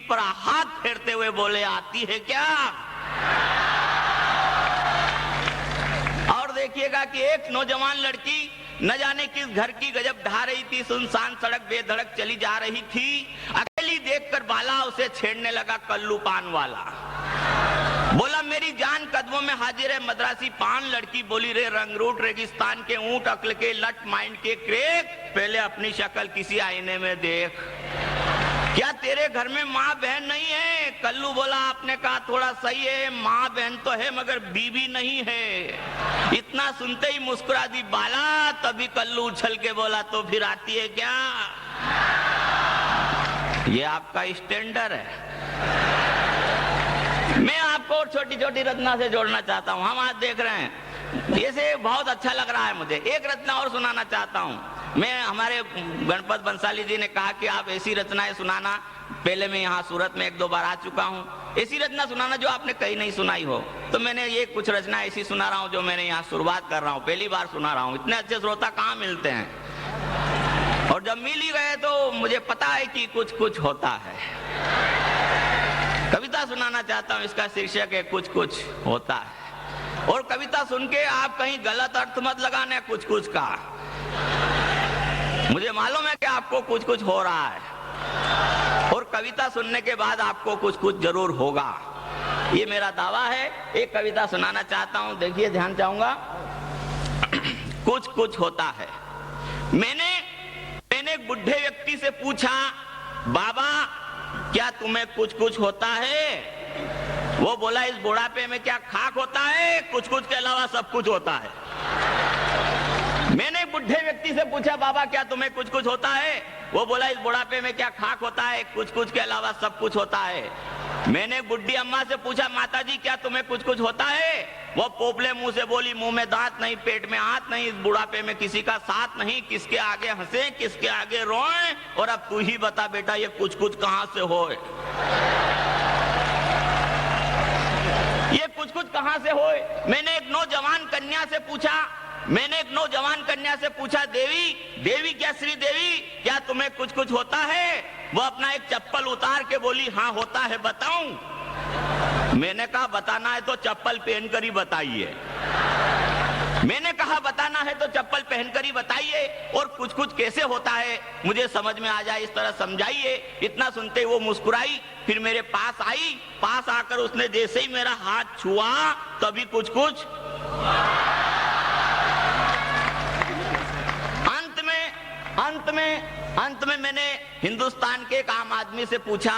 पर हाथ फेरते हुए बोले, आती है क्या? और देखिएगा कि एक नौजवान लड़की न जाने किस घर की गजब ढा रही थी, सुनसान सड़क बेधड़क चली जा रही थी। अकेली देखकर बाला उसे छेड़ने लगा, कल्लू पान वाला। बोला, मेरी जान कदमों में हाजिर है मद्रासी पान। लड़की बोली, रे रंगरूट रेगिस्तान के ऊंट, अक्ल के लट, माइंड के क्रेक, पहले अपनी शक्ल किसी आईने में देख। क्या तेरे घर में माँ बहन नहीं है? कल्लू बोला, आपने कहा थोड़ा सही है, माँ बहन तो है मगर बीवी नहीं है। इतना सुनते ही मुस्कुरा दी बाला। तभी कल्लू उछल के बोला, तो फिर आती है क्या? ये आपका स्टैंडर्ड है। मैं आपको और छोटी छोटी रचना से जोड़ना चाहता हूँ। हम आज देख रहे हैं, ऐसे बहुत अच्छा लग रहा है मुझे। एक रचना और सुनाना चाहता हूँ मैं। हमारे गणपत बंसाली जी ने कहा कि आप ऐसी रचनाएं सुनाना। पहले मैं यहाँ सूरत में एक दो बार आ चुका हूँ। ऐसी रचना सुनाना जो आपने कहीं नहीं सुनाई हो। तो मैंने ये कुछ रचना ऐसी सुना रहा हूँ जो मैंने यहाँ शुरुआत कर रहा हूँ, पहली बार सुना रहा हूँ। इतने अच्छे श्रोता कहाँ मिलते हैं, और जब मिल ही गए तो मुझे पता है कि कुछ कुछ होता है। कविता सुनाना चाहता हूँ, इसका शीर्षक है कुछ कुछ होता है। और कविता सुन के आप कहीं गलत अर्थ मत लगाने कुछ कुछ का। मुझे मालूम है कि आपको कुछ कुछ हो रहा है, और कविता सुनने के बाद आपको कुछ कुछ जरूर होगा, ये मेरा दावा है। एक कविता सुनाना चाहता हूं, देखिए ध्यान चाहूंगा। कुछ कुछ होता है। मैंने एक बुढ़े व्यक्ति से पूछा, बाबा क्या तुम्हें कुछ कुछ होता है? वो बोला, इस बुढ़ापे में क्या खाक होता है? कुछ कुछ के अलावा सब कुछ होता है। मैंने बुढ़े व्यक्ति से पूछा, बाबा क्या तुम्हें कुछ कुछ होता है? वो बोला, इस बुढ़ापे में क्या खाक होता है? कुछ कुछ के अलावा सब कुछ होता है। मैंने बुढ़ी अम्मा से पूछा, माता जी क्या तुम्हें कुछ कुछ होता है? वो पोपले मुंह से बोली, मुंह में दांत नहीं, पेट में हाथ नहीं, इस बुढ़ापे में किसी का साथ नहीं, किसके आगे हंसे किसके आगे रोए, और अब तू ही बता बेटा ये कुछ कुछ कहां से होए? ये कुछ कुछ कहां से होए? मैंने एक नौजवान कन्या से पूछा, देवी क्या श्री देवी क्या तुम्हें कुछ कुछ होता है? वो अपना एक चप्पल उतार के बोली, हाँ होता है, बताऊं? मैंने कहा बताना है तो चप्पल पहनकर ही बताइए। मैंने कहा बताना है तो चप्पल पहनकर ही बताइए, और कुछ कुछ कैसे होता है मुझे समझ में आ जाए इस तरह समझाइए। इतना सुनते ही वो मुस्कुराई, फिर मेरे पास आई। पास आकर उसने जैसे ही मेरा हाथ छुआ तभी कुछ कुछ। अंत में मैंने हिंदुस्तान के एक आम आदमी से पूछा,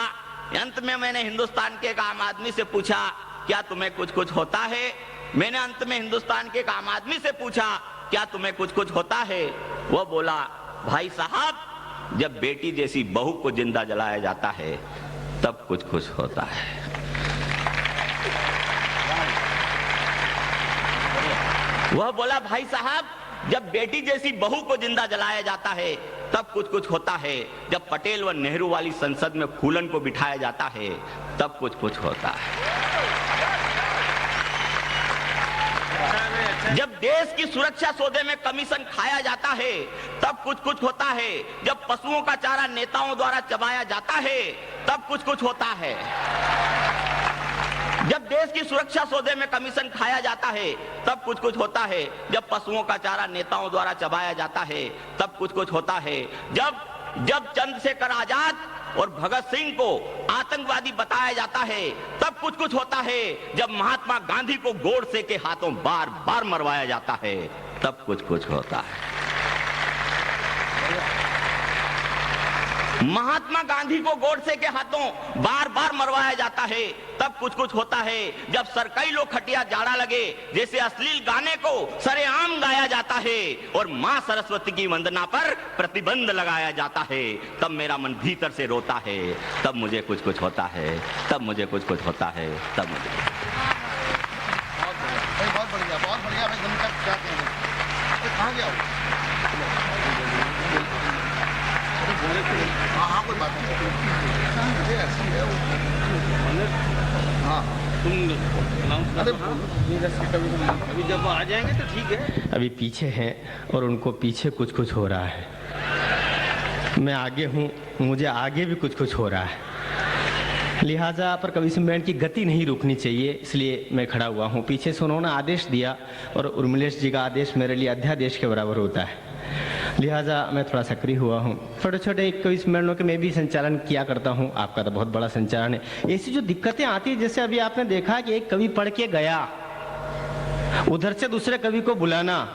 क्या तुम्हें कुछ कुछ होता है? मैंने अंत में हिंदुस्तान के एक आम आदमी से पूछा, क्या तुम्हें कुछ कुछ होता है? वो बोला, भाई साहब जब बेटी जैसी बहू को जिंदा जलाया जाता है तब कुछ कुछ होता है। वह बोला, भाई साहब जब बेटी जैसी बहू को जिंदा जलाया जाता है तब कुछ कुछ होता है। जब पटेल व नेहरू वाली संसद में फूलन को बिठाया जाता है तब कुछ कुछ होता है। जब देश की सुरक्षा सौदे में कमीशन खाया जाता है तब कुछ कुछ होता है। जब पशुओं का चारा नेताओं द्वारा चबाया जाता है तब कुछ कुछ होता है। जब देश की सुरक्षा सौदे में कमीशन खाया जाता है तब कुछ कुछ होता है। जब पशुओं का चारा नेताओं द्वारा चबाया जाता है तब कुछ कुछ होता है। जब चंद्रशेखर आजाद और भगत सिंह को आतंकवादी बताया जाता है तब कुछ कुछ होता है। जब महात्मा गांधी को गोडसे के हाथों बार बार मरवाया जाता है तब कुछ कुछ होता है। महात्मा गांधी को गोडसे के हाथों बार बार मरवाया जाता है तब कुछ कुछ होता है। जब सरकई लोग खटिया जाड़ा लगे जैसे अश्लील गाने को सरेआम गाया जाता है और मां सरस्वती की वंदना पर प्रतिबंध लगाया जाता है तब मेरा मन भीतर से रोता है। तब मुझे कुछ कुछ होता है, तब मुझे कुछ कुछ होता है, तब मुझे। बहुत बढ़िया, बहुत बढ़िया। मैं गम तक क्या कहेंगे, कहाँ गया हो? हाँ कोई बात नहीं। हाँ अभी जब आ जाएंगे तो ठीक है। अभी पीछे हैं और उनको पीछे कुछ कुछ हो रहा है। मैं आगे हूँ, मुझे आगे भी कुछ कुछ हो रहा है। लिहाजा पर कवि सम्मेलन की गति नहीं रुकनी चाहिए, इसलिए मैं खड़ा हुआ हूँ। पीछे से उन्होंने आदेश दिया और उर्मिलेश जी का आदेश मेरे लिए अध्यादेश के बराबर होता है, लिहाजा मैं थोड़ा सक्रिय हुआ हूँ। छोटे छोटे कवि सम्मेलनों के मैं भी संचालन किया करता हूँ, आपका तो बहुत बड़ा संचालन है। ऐसी जो दिक्कतें आती है, जैसे अभी आपने देखा कि एक कवि पढ़ के गया, उधर से दूसरे कवि को बुलाना,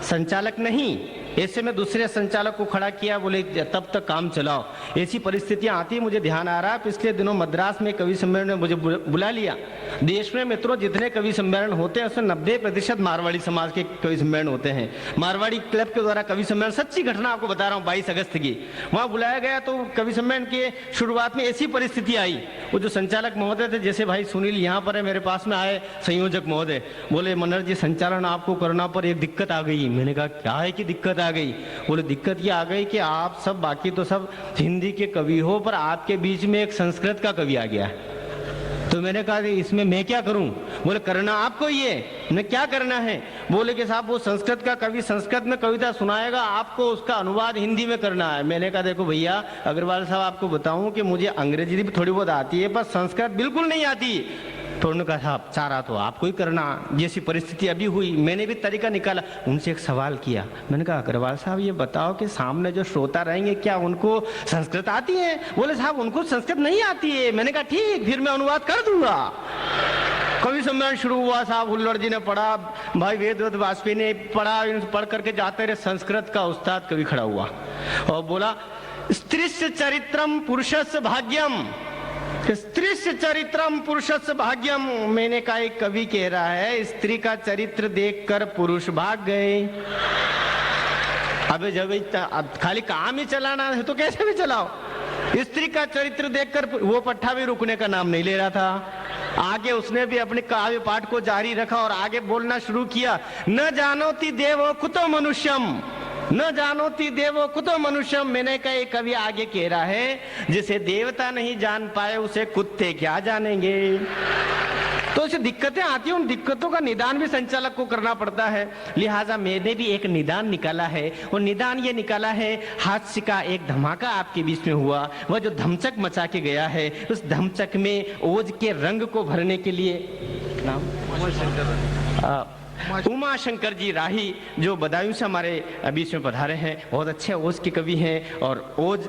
संचालक नहीं, ऐसे में दूसरे संचालक को खड़ा किया, बोले तब तक काम चलाओ। ऐसी परिस्थितियां आती है। मुझे ध्यान आ रहा है पिछले दिनों मद्रास में कवि सम्मेलन में मुझे बुला लिया। देश में मित्रों जितने कवि सम्मेलन होते हैं उसमें 90% मारवाड़ी समाज के कवि सम्मेलन होते हैं। मारवाड़ी क्लब के द्वारा कवि सम्मेलन, सच्ची घटना आपको बता रहा हूँ, 22 अगस्त की वहां बुलाया गया। तो कवि सम्मेलन के शुरुआत में ऐसी परिस्थिति आई, वो जो संचालक महोदय थे, जैसे भाई सुनील यहाँ पर है, मेरे पास में आए संयोजक महोदय, बोले मनोहर जी संचालन आपको करना पर एक दिक्कत आ गई। मैंने कहा क्या है कि दिक्कत आ गई? बोले दिक्कत ये आ गई कि आप सब बाकी तो सब हिंदी के कवि हो, पर आपके बीच में एक संस्कृत का कवि आ गया। तो मैंने कहा कि इसमें मैं क्या करूं? बोले करना आपको ही है। मैं क्या करना है? बोले कि साहब वो संस्कृत का कवि संस्कृत में कविता सुनाएगा, आपको उसका अनुवाद हिंदी में करना है। मैंने कहा देखो भैया अग्रवाल साहब, आपको बताऊं कि मुझे अंग्रेजी भी थोड़ी बहुत आती है पर संस्कृत बिल्कुल नहीं आती। तो उन्होंने कहा साहब चारा तो आपको ही करना, जैसी परिस्थिति अभी हुई। मैंने भी तरीका निकाला, उनसे एक सवाल किया। मैंने कहा अग्रवाल साहब ये बताओ कि सामने जो श्रोता रहेंगे क्या उनको संस्कृत आती है? बोले साहब उनको संस्कृत नहीं आती है। मैंने कहा ठीक, फिर मैं अनुवाद कर दूंगा। कवि सम्मेलन शुरू हुआ, साहब हुल्लड़ जी ने पढ़ा, भाई वेद वाजपेयी ने पढ़ा, पढ़ करके जाते रहे। संस्कृत का उस्ताद कवि खड़ा हुआ और बोला स्त्रीस्य चरित्रम पुरुषस्य भाग्यम, स्त्रीस्य चरित्रम पुरुषस्य भाग्यम। मैंने कहा एक कवि कह रहा है स्त्री का चरित्र देखकर पुरुष भाग गए। अबे जब खाली काम ही चलाना है तो कैसे भी चलाओ। स्त्री का चरित्र देखकर वो पट्टा भी रुकने का नाम नहीं ले रहा था। आगे उसने भी अपने काव्य पाठ को जारी रखा और आगे बोलना शुरू किया। न जानोति देवो कुतो मनुष्यम, न जानोति देवो कुतो मनुष्यम। मैंने कहा एक कवि आगे कह रहा है जिसे देवता नहीं जान पाए उसे कुत्ते क्या जानेंगे। तो ऐसी दिक्कतें आती हैं, उन दिक्कतों का निदान भी संचालक को करना पड़ता है। लिहाजा मैंने भी एक निदान निकाला है, और निदान ये निकाला है हास्य का एक धमाका आपके बीच में हुआ। वह जो धमचक मचा के गया है, उस धमचक में ओज के रंग को भरने के लिए नाम उमा शंकर जी राही जो बदायूं से हमारे बीच में पधारे हैं, बहुत अच्छे ओज के कवि हैं। और ओज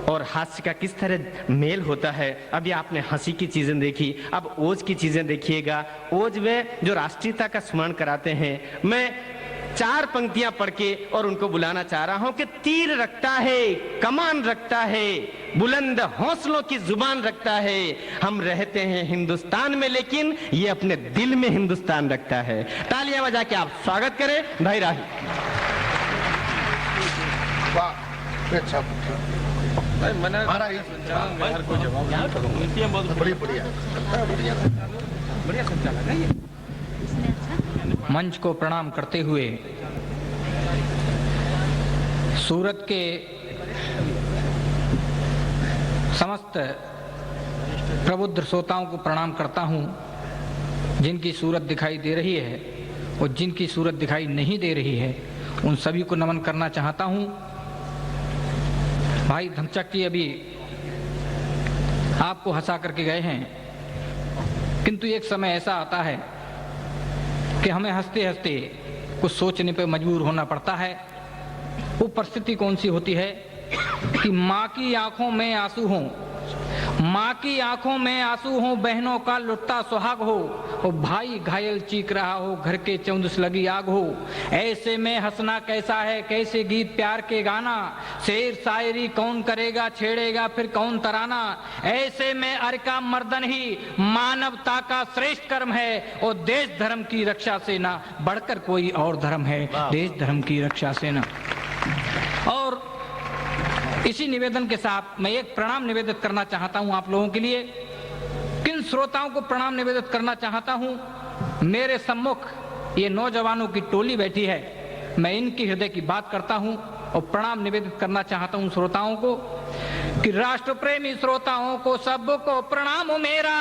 और हास्य का किस तरह मेल होता है, अभी आपने हंसी की चीजें देखी, अब ओज की चीजें देखिएगा। ओज में जो राष्ट्रीयता का स्मरण कराते हैं, मैं 4 पंक्तियां पढ़ के और उनको बुलाना चाह रहा हूं कि तीर रखता है, कमान रखता है, बुलंद हौसलों की जुबान रखता है। हम रहते हैं हिंदुस्तान में लेकिन ये अपने दिल में हिंदुस्तान रखता है। तालियां बजा के आप स्वागत करें भाई राही। वाह अच्छा बढ़िया संचालक है ये। मंच को प्रणाम करते हुए सूरत के समस्त प्रबुद्ध श्रोताओं को प्रणाम करता हूं, जिनकी सूरत दिखाई दे रही है और जिनकी सूरत दिखाई नहीं दे रही है उन सभी को नमन करना चाहता हूं। भाई धमचक जी अभी आपको हंसा करके गए हैं, किंतु एक समय ऐसा आता है कि हमें हंसते हंसते कुछ सोचने पर मजबूर होना पड़ता है। वो परिस्थिति कौन सी होती है कि माँ की आंखों में आंसू हो, माँ की आंखों में आंसू हो, बहनों का लुट्टा सुहाग हो, और भाई घायल चीख रहा हो, घर के चौंदस लगी आग हो। ऐसे में हंसना कैसा है, कैसे गीत प्यार के गाना, शेर शायरी कौन करेगा, छेड़ेगा फिर कौन तराना। ऐसे में अर्का मर्दन ही मानवता का श्रेष्ठ कर्म है, और देश धर्म की रक्षा से ना बढ़कर कोई और धर्म है, देश धर्म की रक्षा से ना। और इसी निवेदन के साथ मैं एक प्रणाम निवेदित करना चाहता हूं आप लोगों के लिए। किन श्रोताओं को प्रणाम निवेदित करना चाहता हूं? मेरे सम्मुख ये नौजवानों की टोली बैठी है, मैं इनकी हृदय की बात करता हूं और प्रणाम निवेदित करना चाहता हूं श्रोताओं को कि राष्ट्र प्रेमी श्रोताओं को सबको प्रणाम मेरा,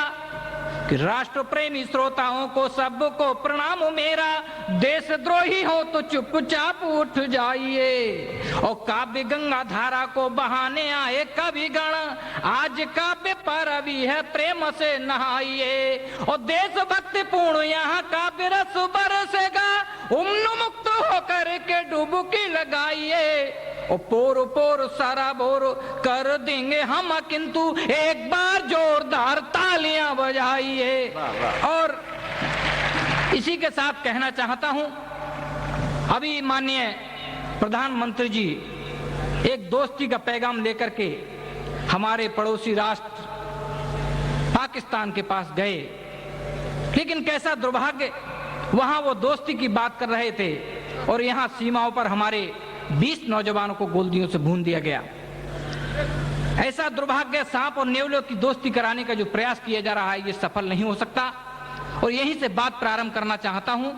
कि राष्ट्र प्रेमी श्रोताओं को सबको प्रणाम मेरा, देशद्रोही हो तो चुपचाप उठ जाइए। और काव्य गंगा धारा को बहाने आए कवि गण, आज काव्य पर अभी है प्रेम से नहाइए। और देशभक्ति पूर्ण यहाँ काव्य रस बरसेगा, उन्मुक्त होकर के डुबकी लगाइए। और पोर पोर सारा बोर कर देंगे हम, किंतु एक बार जोरदार तालियां बजाइए। और इसी के साथ कहना चाहता हूं, अभी माननीय प्रधानमंत्री जी एक दोस्ती का पैगाम लेकर के हमारे पड़ोसी राष्ट्र पाकिस्तान के पास गए, लेकिन कैसा दुर्भाग्य, वहां वो दोस्ती की बात कर रहे थे और यहां सीमाओं पर हमारे 20 नौजवानों को गोलियों से भून दिया गया। ऐसा दुर्भाग्य, सांप और नेवलों की दोस्ती कराने का जो प्रयास किया जा रहा है ये सफल नहीं हो सकता। और यहीं से बात प्रारंभ करना चाहता हूं।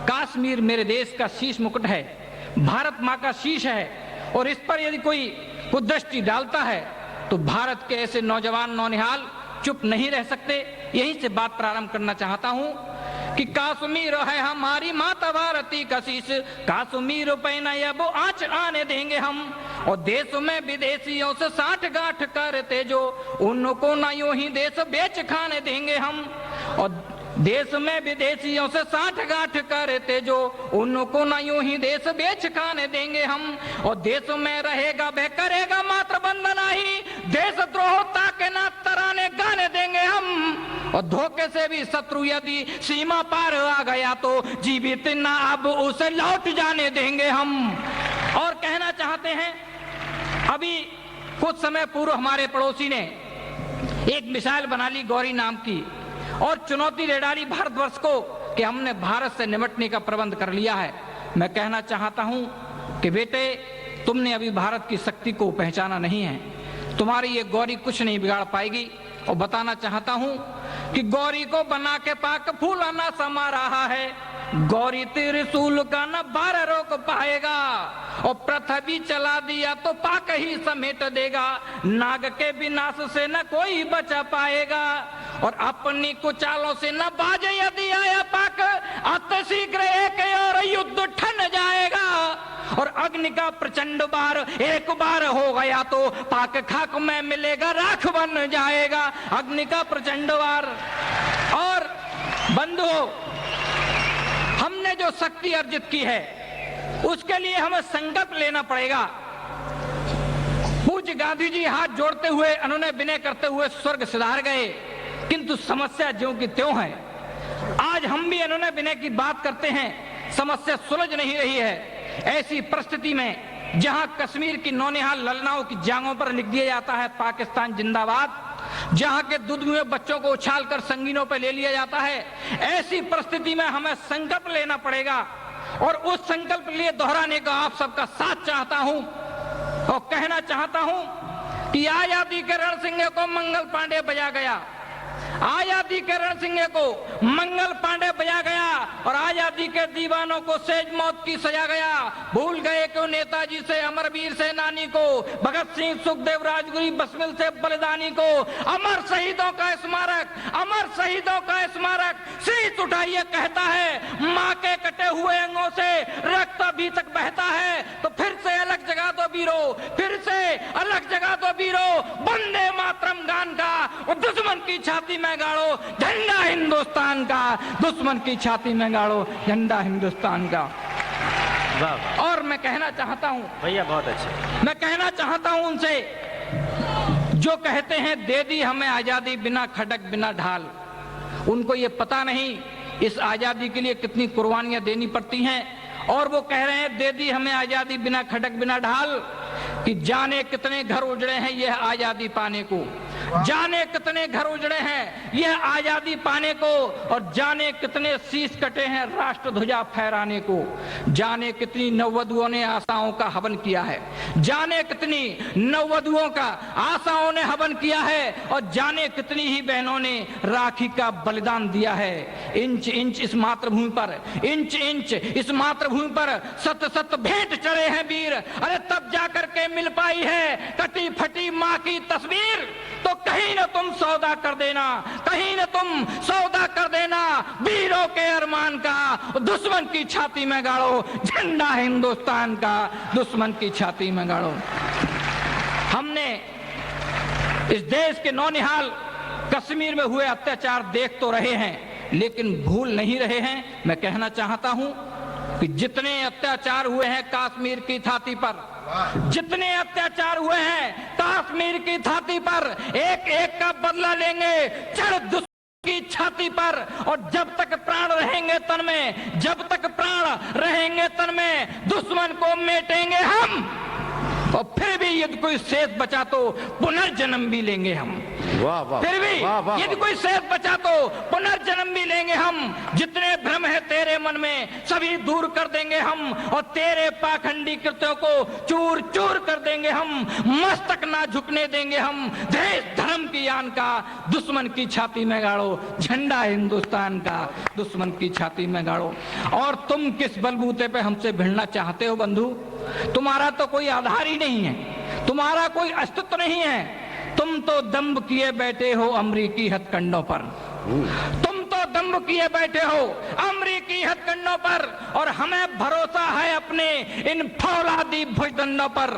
कश्मीर मेरे देश का शीश मुकुट है, भारत मां का शीश है, और इस पर यदि कोई कुदृष्टि डालता है तो भारत के ऐसे नौजवान नौनिहाल चुप नहीं रह सकते। यहीं से बात प्रारंभ करना चाहता हूं कि कश्मीर है हमारी माता भारती का शीश, कश्मीर पे न अब आंच आने देंगे हम। और देश में विदेशियों से साठ गांठ करते जो, उनको न यूं ही देश बेच खाने देंगे हम। और देश में विदेशियों से साठ गांठ करते जो, उनको न यूं ही देश बेच खाने देंगे हम। और देश में रहेगा वह करेगा मात्र वंदना ही, देशद्रोहता के ना तराने गाने देंगे हम। और धोखे से भी शत्रु यदि सीमा पार आ गया तो जीवित ना अब उसे लौट जाने देंगे हम। और कहना चाहते हैं, अभी कुछ समय पूर्व हमारे पड़ोसी ने एक मिसाइल बना ली गौरी नाम की, और चुनौती दे डाली भारतवर्ष को कि हमने भारत से निपटने का प्रबंध कर लिया है। मैं कहना चाहता हूं कि बेटे, तुमने अभी भारत की शक्ति को पहचाना नहीं है, तुम्हारी ये गौरी कुछ नहीं बिगाड़ पाएगी। और बताना चाहता हूं कि गौरी को बना के पाक फूलाना समा रहा है, गौरी त्रिशूल का न बार रोक पाएगा। और पृथ्वी चला दिया तो पाक ही समेट देगा, नाग के विनाश से न कोई बचा पाएगा। और अपनी कुचालों से न बाजे यदि आया पाक, अति शीघ्र एक और युद्ध ठन जाएगा। और अग्नि का प्रचंड बार एक बार हो गया तो पाक खाक में मिलेगा, राख बन जाएगा अग्नि का प्रचंड बार। और बंधुओं, हमने जो शक्ति अर्जित की है उसके लिए हमें संकल्प लेना पड़ेगा। पूज्य गांधी जी हाथ जोड़ते हुए, उन्होंने विनय करते हुए स्वर्ग सिधार गए, किंतु समस्या ज्यों की त्यों है। आज हम भी उन्होंने विनय की बात करते हैं, समस्या सुलझ नहीं रही है। ऐसी परिस्थिति में जहां कश्मीर की नौनिहाल ललनाओं की जांघों पर लिख दिया जाता है पाकिस्तान जिंदाबाद, जहां के दूध में बच्चों को उछालकर संगीनों पर ले लिया जाता है, ऐसी परिस्थिति में हमें संकल्प लेना पड़ेगा। और उस संकल्प लिए दोहराने का आप सबका साथ चाहता हूं और कहना चाहता हूं कि आजादी के रणसिंगे को मंगल पांडे बजा गया, आजादी के रणसिंगे को मंगल पांडे बजा गया, और आजादी के दीवानों को सेज मौत की सजा गया। भूल गए क्यों नेताजी से, अमरवीर सेनानी को, भगत सिंह, सुखदेव, राजगुरु, बसमिल से बलिदानी को। अमर शहीदों का स्मारक, अमर शहीदों का स्मारक शीश उठाइए कहता है, माँ के कटे हुए अंगों से रक्त अभी तक बहता है। तो फिर से अलग जगह दो वीरो, फिर से अलग जगह दो वीरो, वंदे मातरम गान का। और दुश्मन की छाती में गाड़ो झंडा हिंदुस्तान का, दुश्मन की छाती में गाड़ो झंडा हिंदुस्तान का। और मैं कहना चाहता हूं भैया, बहुत अच्छे, मैं कहना चाहता हूं उनसे जो कहते हैं दे दी हमें आजादी बिना खड़क बिना ढाल, उनको ये पता नहीं इस आजादी के लिए कितनी कुर्बानियां देनी पड़ती हैं। और वो कह रहे हैं दे दी हमें आजादी बिना खड़क बिना ढाल, कि जाने कितने घर उजड़े हैं यह आजादी पाने को, जाने कितने घर उजड़े हैं यह आजादी पाने को, और जाने कितने शीश कटे हैं राष्ट्र ध्वजा फहराने को, जाने कितनी नववधुओं ने आशाओं का हवन किया है, जाने कितनी नववधुओं का आशाओं ने हवन किया है, और जाने कितनी ही बहनों ने राखी का बलिदान दिया है। इंच इंच इस मातृभूमि पर, इंच इंच इस मातृभूमि पर सत सत भेंट चढ़े हैं वीर। अरे तब जाकर के मिल पाई है कटी फटी माँ की तस्वीर। तो कहीं न तुम सौदा कर देना, कहीं न तुम सौदा कर देना वीरों के अरमान का, दुश्मन की छाती में गाड़ो झंडा हिंदुस्तान का, दुश्मन की छाती में गाड़ो। हमने इस देश के नौनिहाल कश्मीर में हुए अत्याचार देख तो रहे हैं, लेकिन भूल नहीं रहे हैं। मैं कहना चाहता हूं कि जितने अत्याचार हुए हैं कश्मीर की छाती पर, जितने अत्याचार हुए हैं कश्मीर की छाती पर, एक एक का बदला लेंगे चढ़ दुश्मन की छाती पर। और जब तक प्राण रहेंगे तन में, जब तक प्राण रहेंगे तन में, दुश्मन को मेटेंगे हम। और फिर भी यदि कोई शेष बचा तो पुनर्जन्म भी लेंगे हम। वाह वाह, फिर भी वाह वाह, यदि कोई शेष बचा तो पुनर्जन्म भी लेंगे हम। जितने भ्रम है तेरे मन में सभी दूर कर देंगे हम, और तेरे पाखंडी कृत्यों को चूर चूर कर देंगे हम। मस्तक ना झुकने देंगे हम देश धर्म की आन का, दुश्मन की छाती में गाड़ो झंडा हिंदुस्तान का, दुश्मन की छाती में गाड़ो। और तुम किस बलबूते पे हमसे भिड़ना चाहते हो बंधु? तुम्हारा तो कोई आधार ही नहीं है, तुम्हारा कोई अस्तित्व नहीं है। तुम तो दंभ किए बैठे हो अमरीकी हथकंडों पर, तुम तो दंभ किए बैठे हो अमरीकी हथकंडों पर, और हमें भरोसा है अपने इन फौलादी भुजदंडों पर।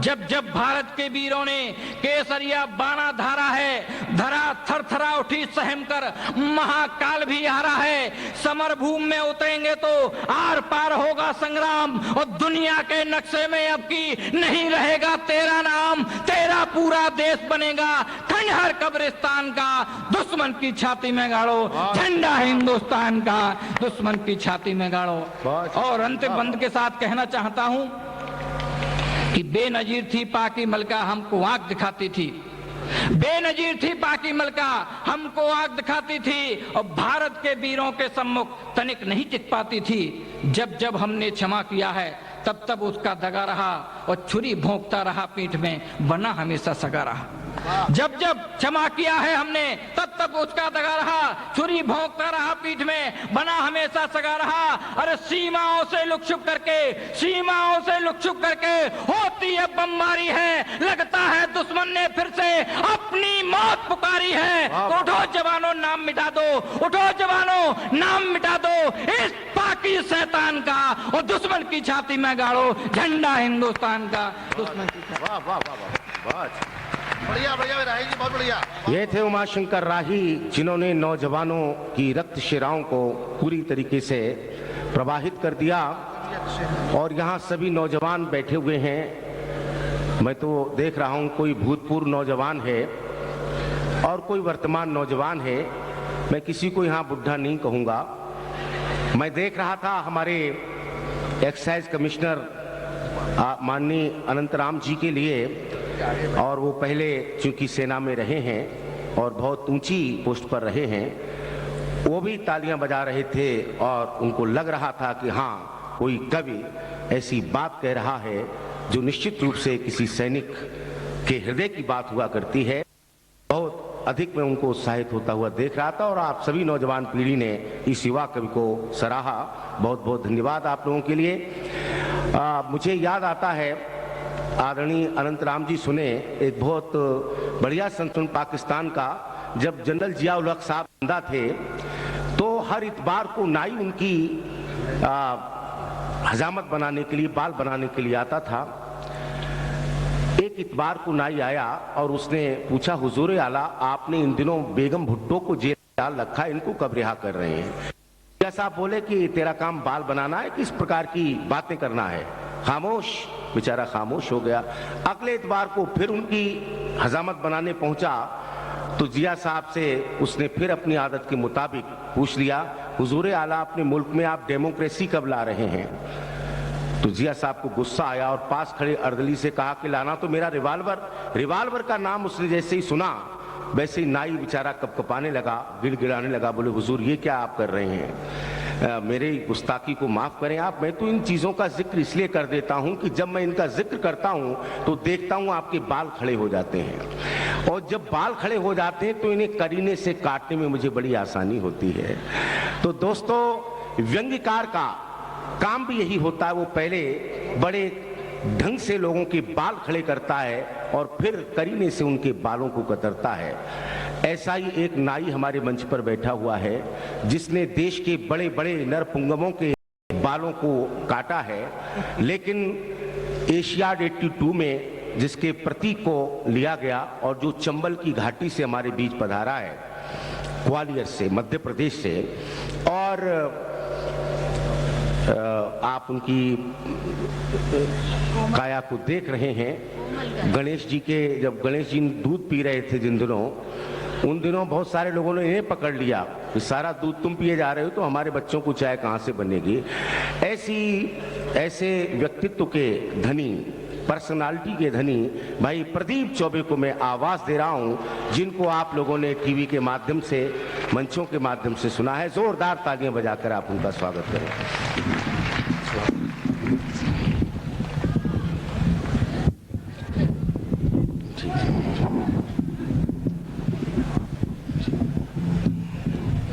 जब जब भारत के वीरों ने केसरिया बाणा धारा है, धरा थरथरा उठी सहम कर, महाकाल भी हारा है। समर भूमि में उतरेंगे तो आर पार होगा संग्राम, और दुनिया के नक्शे में अब की नहीं रहेगा तेरा नाम। तेरा पूरा देश बनेगा खंडहर कब्रिस्तान का, दुश्मन की छाती में गाड़ो झंडा हिंदुस्तान का, दुश्मन की छाती में गाड़ो। और अंतिम बंद के साथ कहना चाहता हूं कि बेनजीर थी पाकी मलका हमको आंख दिखाती थी, बेनजीर थी पाकी मलका हमको आंख दिखाती थी, और भारत के वीरों के सम्मुख तनिक नहीं टिक पाती थी। जब जब हमने क्षमा किया है तब तब उसका दगा रहा, और छुरी भोंकता रहा पीठ में, बना हमेशा सगा रहा। जब जब क्षमा किया है हमने तब तब उसका दगा रहा, छुरी भोंकता रहा पीठ में, बना हमेशा सगा रहा। अरे सीमाओं से लुक छुप करके, सीमाओं से लुक छुप करके होती है बमबारी है, लगता है दुश्मन ने फिर से अपनी मौत पुकारी है। उठो जवानों नाम मिटा दो, उठो जवानों नाम मिटा दो इस पाकी शैतान का, और दुश्मन की छाती में गाड़ो झंडा हिंदुस्तान का, दुश्मन की छाती। वाह वाह वाह वाह, बढ़िया बढ़िया राही जी, बहुत बढ़िया। ये थे उमाशंकर राही, जिन्होंने नौजवानों की रक्त शिराओं को पूरी तरीके से प्रवाहित कर दिया। और यहाँ सभी नौजवान बैठे हुए हैं। मैं तो देख रहा हूँ कोई भूतपूर्व नौजवान है और कोई वर्तमान नौजवान है। मैं किसी को यहाँ बुढ़ा नहीं कहूँगा। मैं देख रहा था हमारे एक्साइज कमिश्नर माननीय अनंतराम जी के लिए, और वो पहले चूंकि सेना में रहे हैं और बहुत ऊंची पोस्ट पर रहे हैं, वो भी तालियां बजा रहे थे, और उनको लग रहा था कि हाँ कोई कवि ऐसी बात कह रहा है जो निश्चित रूप से किसी सैनिक के हृदय की बात हुआ करती है। बहुत अधिक मैं उनको उत्साहित होता हुआ देख रहा था, और आप सभी नौजवान पीढ़ी ने इस युवा कवि को सराहा। बहुत बहुत धन्यवाद आप लोगों के लिए। मुझे याद आता है आदरणीय अनंतराम जी सुने एक बहुत बढ़िया संतुलन पाकिस्तान का, जब जनरल जिया-उल हक साहब जिंदा थे तो हर इतवार को नाई उनकी हजामत बनाने के लिए, बाल बनाने के लिए आता था। एक इतवार को नाई आया और उसने पूछा, हुजूर आला आपने इन दिनों बेगम भुट्टो को जेल डाल रखा, इनको कब रिहा कर रहे हैं? जिया साहब बोले कि तेरा काम बाल बनाना है, किस प्रकार की बातें करना है? खामोश, बेचारा खामोश हो गया। अगले इतवार को फिर उनकी हजामत बनाने पहुंचा तो जिया साहब से उसने फिर अपनी आदत के मुताबिक पूछ लिया, हुजूर आला अपने मुल्क में आप डेमोक्रेसी कब ला रहे हैं? तो जिया साहब को गुस्सा आया और पास खड़े अर्दली से कहा कि लाना तो मेरा रिवाल्वर का नाम उसने जैसे ही सुना वैसे ही नाई बेचारा कपकपाने लगा, गिड़गिड़ाने लगा। बोले हुजूर ये क्या आप कर रहे हैं? मेरे गुस्ताखी को माफ करें आप। मैं तो इन चीजों का जिक्र इसलिए कर देता हूं कि जब मैं इनका जिक्र करता हूं तो देखता हूं आपके बाल खड़े हो जाते हैं, और जब बाल खड़े हो जाते हैं तो इन्हें करीने से काटने में मुझे बड़ी आसानी होती है। तो दोस्तों, व्यंग्यकार का काम भी यही होता है। वो पहले बड़े ढंग से लोगों के बाल खड़े करता है और फिर करीने से उनके बालों को कतरता है। ऐसा ही एक नाई हमारे मंच पर बैठा हुआ है जिसने देश के बड़े बड़े नरपुंगमों के बालों को काटा है, लेकिन एशियाड 82 में जिसके प्रतीक को लिया गया और जो चंबल की घाटी से हमारे बीच पधारा है, ग्वालियर से, मध्य प्रदेश से, और आप उनकी काया को देख रहे हैं। गणेश जी के, जब गणेश जी दूध पी रहे थे जिन दिनों, उन दिनों बहुत सारे लोगों ने इन्हें पकड़ लिया कि सारा दूध तुम पिए जा रहे हो तो हमारे बच्चों को चाय कहाँ से बनेगी। ऐसे व्यक्तित्व के धनी, पर्सनालिटी के धनी भाई प्रदीप चौबे को मैं आवाज दे रहा हूं, जिनको आप लोगों ने टीवी के माध्यम से, मंचों के माध्यम से सुना है। जोरदार तालियां बजाकर आप उनका स्वागत करें।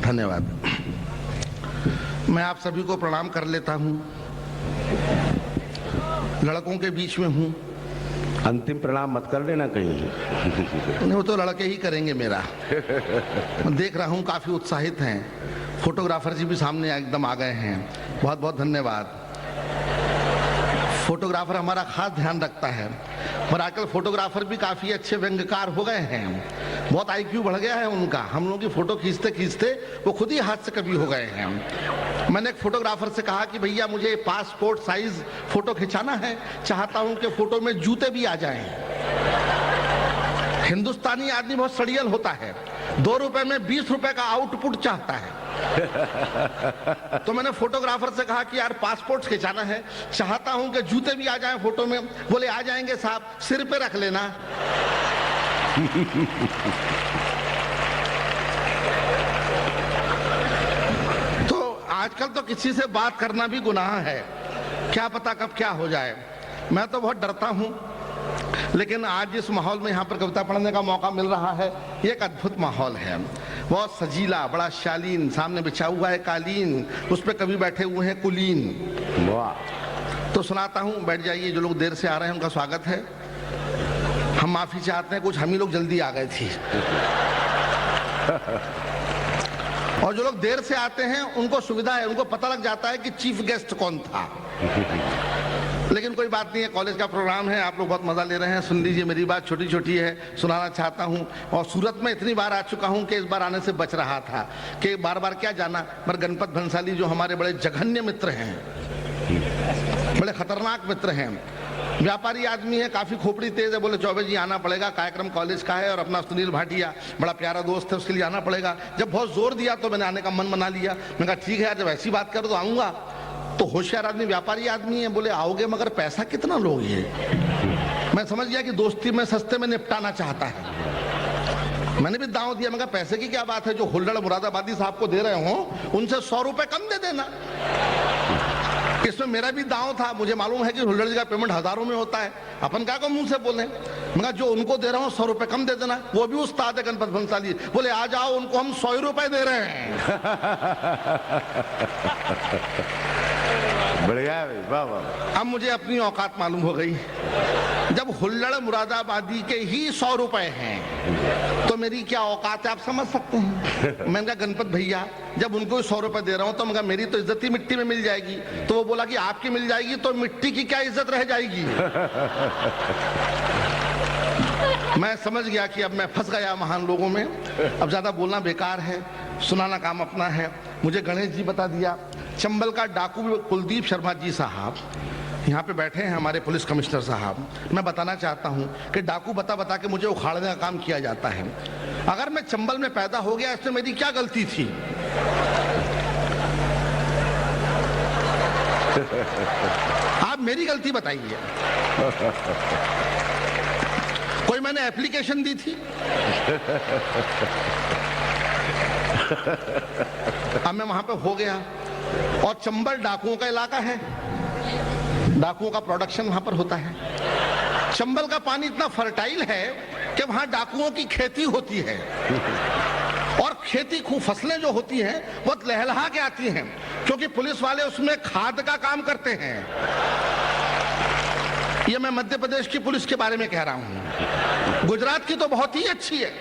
धन्यवाद। मैं आप सभी को प्रणाम कर लेता हूं। लड़कों के बीच में हूं। अंतिम प्रणाम मत कर लेना कहीं। नहीं, वो तो लड़के ही करेंगे मेरा। मैं देख रहा हूं काफी उत्साहित हैं। फोटोग्राफर जी भी सामने एकदम आ गए हैं। बहुत बहुत धन्यवाद। फोटोग्राफर हमारा खास ध्यान रखता है, पर आजकल फोटोग्राफर भी काफी अच्छे व्यंग्यकार हो गए हैं। बहुत IQ बढ़ गया है उनका। हम लोगों की फोटो खींचते खींचते वो खुद ही हाथ से कवि हो गए हैं। मैंने एक फोटोग्राफर से कहा कि भैया मुझे पासपोर्ट साइज फोटो खिंचाना है, चाहता हूं कि फोटो में जूते भी आ जाएं। हिंदुस्तानी आदमी बहुत सड़ियल होता है, 2 रुपए में 20 रुपए का आउटपुट चाहता है। तो मैंने फोटोग्राफर से कहा कि यार पासपोर्ट खिंचाना है, चाहता हूं कि जूते भी आ जाएं फोटो में। बोले आ जाएंगे साहब, सिर पे रख लेना। तो आजकल तो किसी से बात करना भी गुनाह है, क्या पता कब क्या हो जाए। मैं तो बहुत डरता हूं, लेकिन आज जिस माहौल में यहाँ पर कविता पढ़ने का मौका मिल रहा है, ये एक अद्भुत माहौल है। बहुत सजीला, बड़ा शालीन, सामने बिछा हुआ है कालीन, उस पर कवि बैठे हुए हैं कुलीन। वाह। तो सुनाता हूँ, बैठ जाइए। जो लोग देर से आ रहे हैं उनका स्वागत है। हम माफी चाहते हैं, कुछ हम ही लोग जल्दी आ गए थे। और जो लोग देर से आते हैं उनको सुविधा है, उनको पता लग जाता है कि चीफ गेस्ट कौन था। लेकिन कोई बात नहीं है, कॉलेज का प्रोग्राम है, आप लोग बहुत मजा ले रहे हैं। सुन लीजिए, मेरी बात छोटी छोटी है, सुनाना चाहता हूं। और सूरत में इतनी बार आ चुका हूं कि इस बार आने से बच रहा था कि बार बार क्या जाना। पर गणपत भंसाली जो हमारे बड़े जघन्य मित्र हैं, बड़े खतरनाक मित्र हैं, व्यापारी आदमी है, काफी खोपड़ी तेज है। बोले चौबे जी आना पड़ेगा, कार्यक्रम कॉलेज का है और अपना सुनील भाटिया बड़ा प्यारा दोस्त है, उसके लिए आना पड़ेगा। जब बहुत जोर दिया तो मैंने आने का मन बना लिया। मैंने कहा ठीक है यार, जब ऐसी बात करो तो आऊंगा। तो होशियार आदमी, व्यापारी आदमी है, बोले आओगे मगर पैसा कितना लोगे। मैं समझ गया कि दोस्ती में सस्ते में निपटाना चाहता है। मैंने भी दांव दिया, मैं कहा पैसे की क्या बात है, जो हुल्लड़ मुरादाबादी साहब को दे रहे हो उनसे 100 रुपए कम दे देना। इसमें मेरा भी दांव था, मुझे मालूम है कि हुल्लड़ जी का पेमेंट हजारों में होता है, अपन क्या को मुंह से बोले। मैं कहा जो उनको दे रहा हूँ 100 रुपए कम दे देना। वो भी उस्ताद है गणपत भंसाली, बोले आ जाओ, उनको हम 100 रुपए दे रहे हैं। बढ़िया है, वाह वाह। अब मुझे अपनी औकात मालूम हो गई। जब हुल्लड़ मुरादाबादी के ही 100 रुपए हैं तो मेरी क्या औकात है, आप समझ सकते हैं। मैंने कहा गणपत भैया, जब उनको 100 रुपए दे रहा हूं तो मैं मेरी तो इज्जत ही मिट्टी में मिल जाएगी। तो वो बोला कि आपकी मिल जाएगी तो मिट्टी की क्या इज्जत रह जाएगी। मैं समझ गया कि अब मैं फंस गया महान लोगों में, अब ज्यादा बोलना बेकार है, सुनाना काम अपना है। मुझे गणेश जी बता दिया। चंबल का डाकू कुलदीप शर्मा जी साहब यहाँ पे बैठे हैं, हमारे पुलिस कमिश्नर साहब। मैं बताना चाहता हूँ कि डाकू बता बता के मुझे उखाड़ने का काम किया जाता है। अगर मैं चंबल में पैदा हो गया, इसमें मेरी क्या गलती थी। आप मेरी गलती बताइए। कोई मैंने एप्लीकेशन दी थी? अब मैं वहां पे हो गया, और चंबल डाकुओं का इलाका है, डाकुओं का प्रोडक्शन वहां पर होता है। चंबल का पानी इतना फर्टाइल है कि वहां डाकुओं की खेती होती है, और खेती खूब फसलें जो होती हैं बहुत लहलहा के आती हैं, क्योंकि पुलिस वाले उसमें खाद का काम करते हैं। ये मैं मध्य प्रदेश की पुलिस के बारे में कह रहा हूं। गुजरात की तो बहुत ही अच्छी है।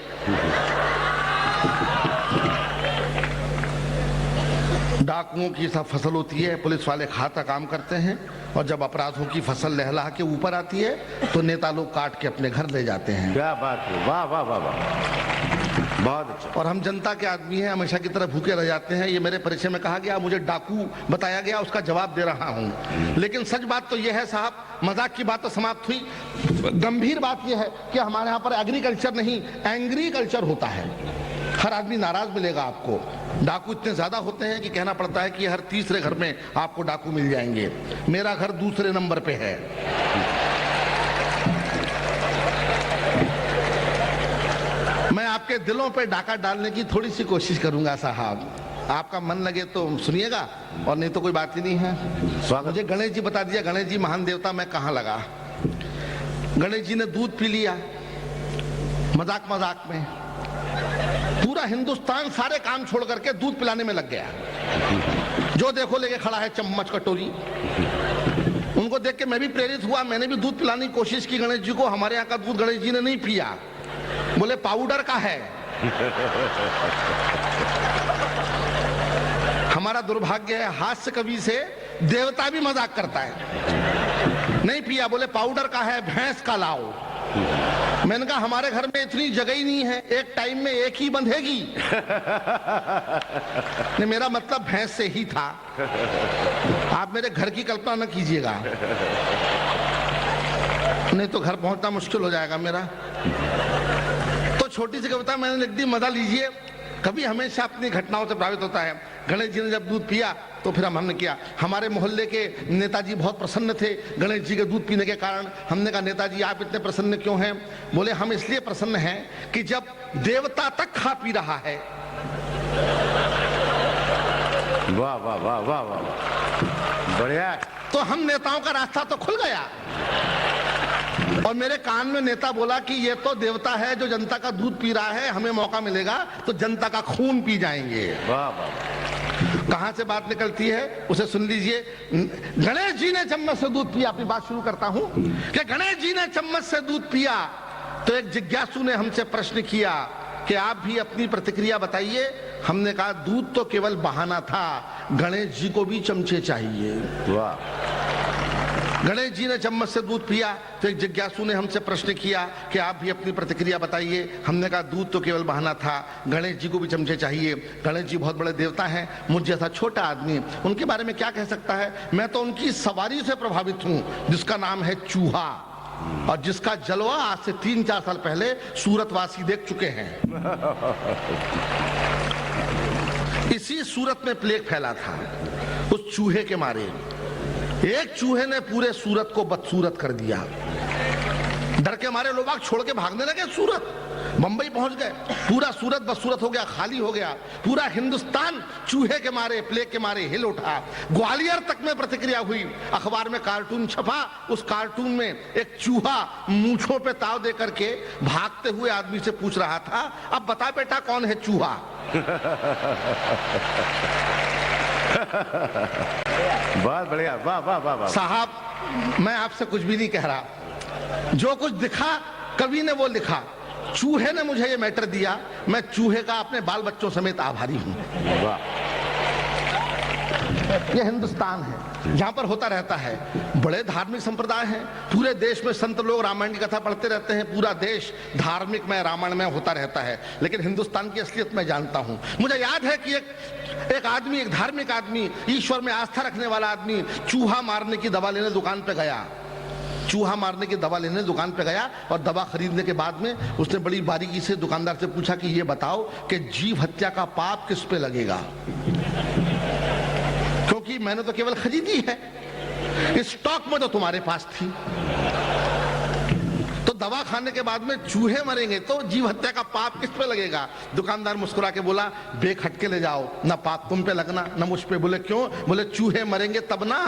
डाकुओं की सब फसल होती है, पुलिस वाले खाता काम करते हैं, और जब अपराधों की फसल लहला के ऊपर आती है तो नेता लोग काट के अपने घर ले जाते हैं। क्या बात है, वाह वाह वाह वाह, बहुत अच्छा। और हम जनता के आदमी हैं, हमेशा की तरह भूखे रह जाते हैं। ये मेरे परिचय में कहा गया, मुझे डाकू बताया गया, उसका जवाब दे रहा हूं। लेकिन सच बात तो यह है साहब, मजाक की बात तो समाप्त हुई। गंभीर बात यह है कि हमारे यहाँ पर एग्रीकल्चर नहीं, एंग्रीकल्चर होता है। हर आदमी नाराज मिलेगा आपको। डाकू इतने ज्यादा होते हैं कि कहना पड़ता है कि हर तीसरे घर में आपको डाकू मिल जाएंगे। मेरा घर दूसरे नंबर पे है। मैं आपके दिलों पे डाका डालने की थोड़ी सी कोशिश करूंगा साहब। आपका मन लगे तो सुनिएगा, और नहीं तो कोई बात ही नहीं है। मुझे गणेश जी बता दिया, गणेश जी महान देवता, मैं कहाँ लगा। गणेश जी ने दूध पी लिया मजाक मजाक में। पूरा हिंदुस्तान सारे काम छोड़ करके दूध पिलाने में लग गया। जो देखो लेके खड़ा है चम्मच कटोरी। उनको देख के मैं भी प्रेरित हुआ, मैंने भी दूध पिलाने की कोशिश की गणेश जी को। हमारे यहाँ का दूध गणेश जी ने नहीं पिया, बोले पाउडर का है। हमारा दुर्भाग्य है, हास्य कवि से देवता भी मजाक करता है। नहीं पिया, बोले पाउडर का है, भैंस का लाओ। मैंने कहा हमारे घर में इतनी जगह ही नहीं है, एक टाइम में एक ही बंधेगी। नहीं, मेरा मतलब भैंस से ही था। आप मेरे घर की कल्पना न कीजिएगा, नहीं तो घर पहुंचना मुश्किल हो जाएगा मेरा। तो छोटी सी कविता मैंने लिख दी, मजा लीजिए। कभी हमेशा अपनी घटनाओं से प्रभावित होता है। गणेश जी ने जब दूध पिया तो फिर हमने किया। हमारे मोहल्ले के नेताजी बहुत प्रसन्न थे गणेश जी के दूध पीने के कारण। हमने कहा नेताजी आप इतने प्रसन्न क्यों हैं? बोले हम इसलिए प्रसन्न हैं कि जब देवता तक खा पी रहा है। वाह वाह वाह वाह वाह, बढ़िया। तो हम नेताओं का रास्ता तो खुल गया। और मेरे कान में नेता बोला कि ये तो देवता है जो जनता का दूध पी रहा है, हमें मौका मिलेगा तो जनता का खून पी जाएंगे। वाह वाह, कहां से बात निकलती है उसे सुन लीजिए। गणेश जी ने चम्मच से दूध पिया। अपनी बात शुरू करता हूं कि गणेश जी ने चम्मच से दूध पिया तो एक जिज्ञासु ने हमसे प्रश्न किया कि आप भी अपनी प्रतिक्रिया बताइए। हमने कहा दूध तो केवल बहाना था, गणेश जी को भी चमचे चाहिए। वाह। गणेश जी ने चम्मच से दूध पिया तो एक जिज्ञासु ने हमसे प्रश्न किया कि आप भी अपनी प्रतिक्रिया बताइए। हमने कहा दूध तो केवल बहाना था, गणेश जी को भी चमचे चाहिए। गणेश जी बहुत बड़े देवता हैं, मुझ जैसा छोटा आदमी उनके बारे में क्या कह सकता है? मैं तो उनकी सवारी से प्रभावित हूं जिसका नाम है चूहा, और जिसका जलवा आज से 3-4 साल पहले सूरतवासी देख चुके हैं। इसी सूरत में प्लेग फैला था उस चूहे के मारे। एक चूहे ने पूरे सूरत को बदसूरत कर दिया। डर के मारे लोग छोड़ के भागने लगे सूरत। मुंबई पहुंच गए, पूरा सूरत बदसूरत हो गया, खाली हो गया। पूरा हिंदुस्तान चूहे के मारे, प्लेग के मारे हिल उठा। ग्वालियर तक में प्रतिक्रिया हुई। अखबार में कार्टून छपा, उस कार्टून में एक चूहा मूंछों पे ताव दे करके भागते हुए आदमी से पूछ रहा था, अब बता बेटा कौन है चूहा? बहुत बढ़िया, वाह वाह वाह वाह। साहब मैं आपसे कुछ भी नहीं कह रहा, जो कुछ दिखा कवि ने वो लिखा। चूहे ने मुझे ये मैटर दिया, मैं चूहे का अपने बाल बच्चों समेत आभारी हूं। वाह। ये हिंदुस्तान है जहां पर होता रहता है। बड़े धार्मिक संप्रदाय हैं, पूरे देश में संत लोग रामायण की कथा पढ़ते रहते हैं। पूरा देश धार्मिक में, रामायण में होता रहता है। लेकिन हिंदुस्तान की असलियत मैं जानता हूं। मुझे याद है कि एक आदमी, एक धार्मिक आदमी, ईश्वर में आस्था रखने वाला आदमी चूहा मारने की दवा लेने दुकान पे गया। चूहा मारने की दवा लेने दुकान पे गया और दवा खरीदने के बाद में उसने बड़ी बारीकी से दुकानदार से पूछा कि ये बताओ कि जीव हत्या का पाप किस पे लगेगा, क्योंकि मैंने तो केवल खरीदी है, स्टॉक में तो तुम्हारे पास थी। तो दवा खाने के बाद में चूहे मरेंगे तो जीव हत्या का पाप किस पे लगेगा? दुकानदार मुस्कुरा के बोला, बेक हटके ले जाओ, ना पाप तुम पे लगना ना मुझ पे। बोले क्यों? बोले चूहे मरेंगे तब ना।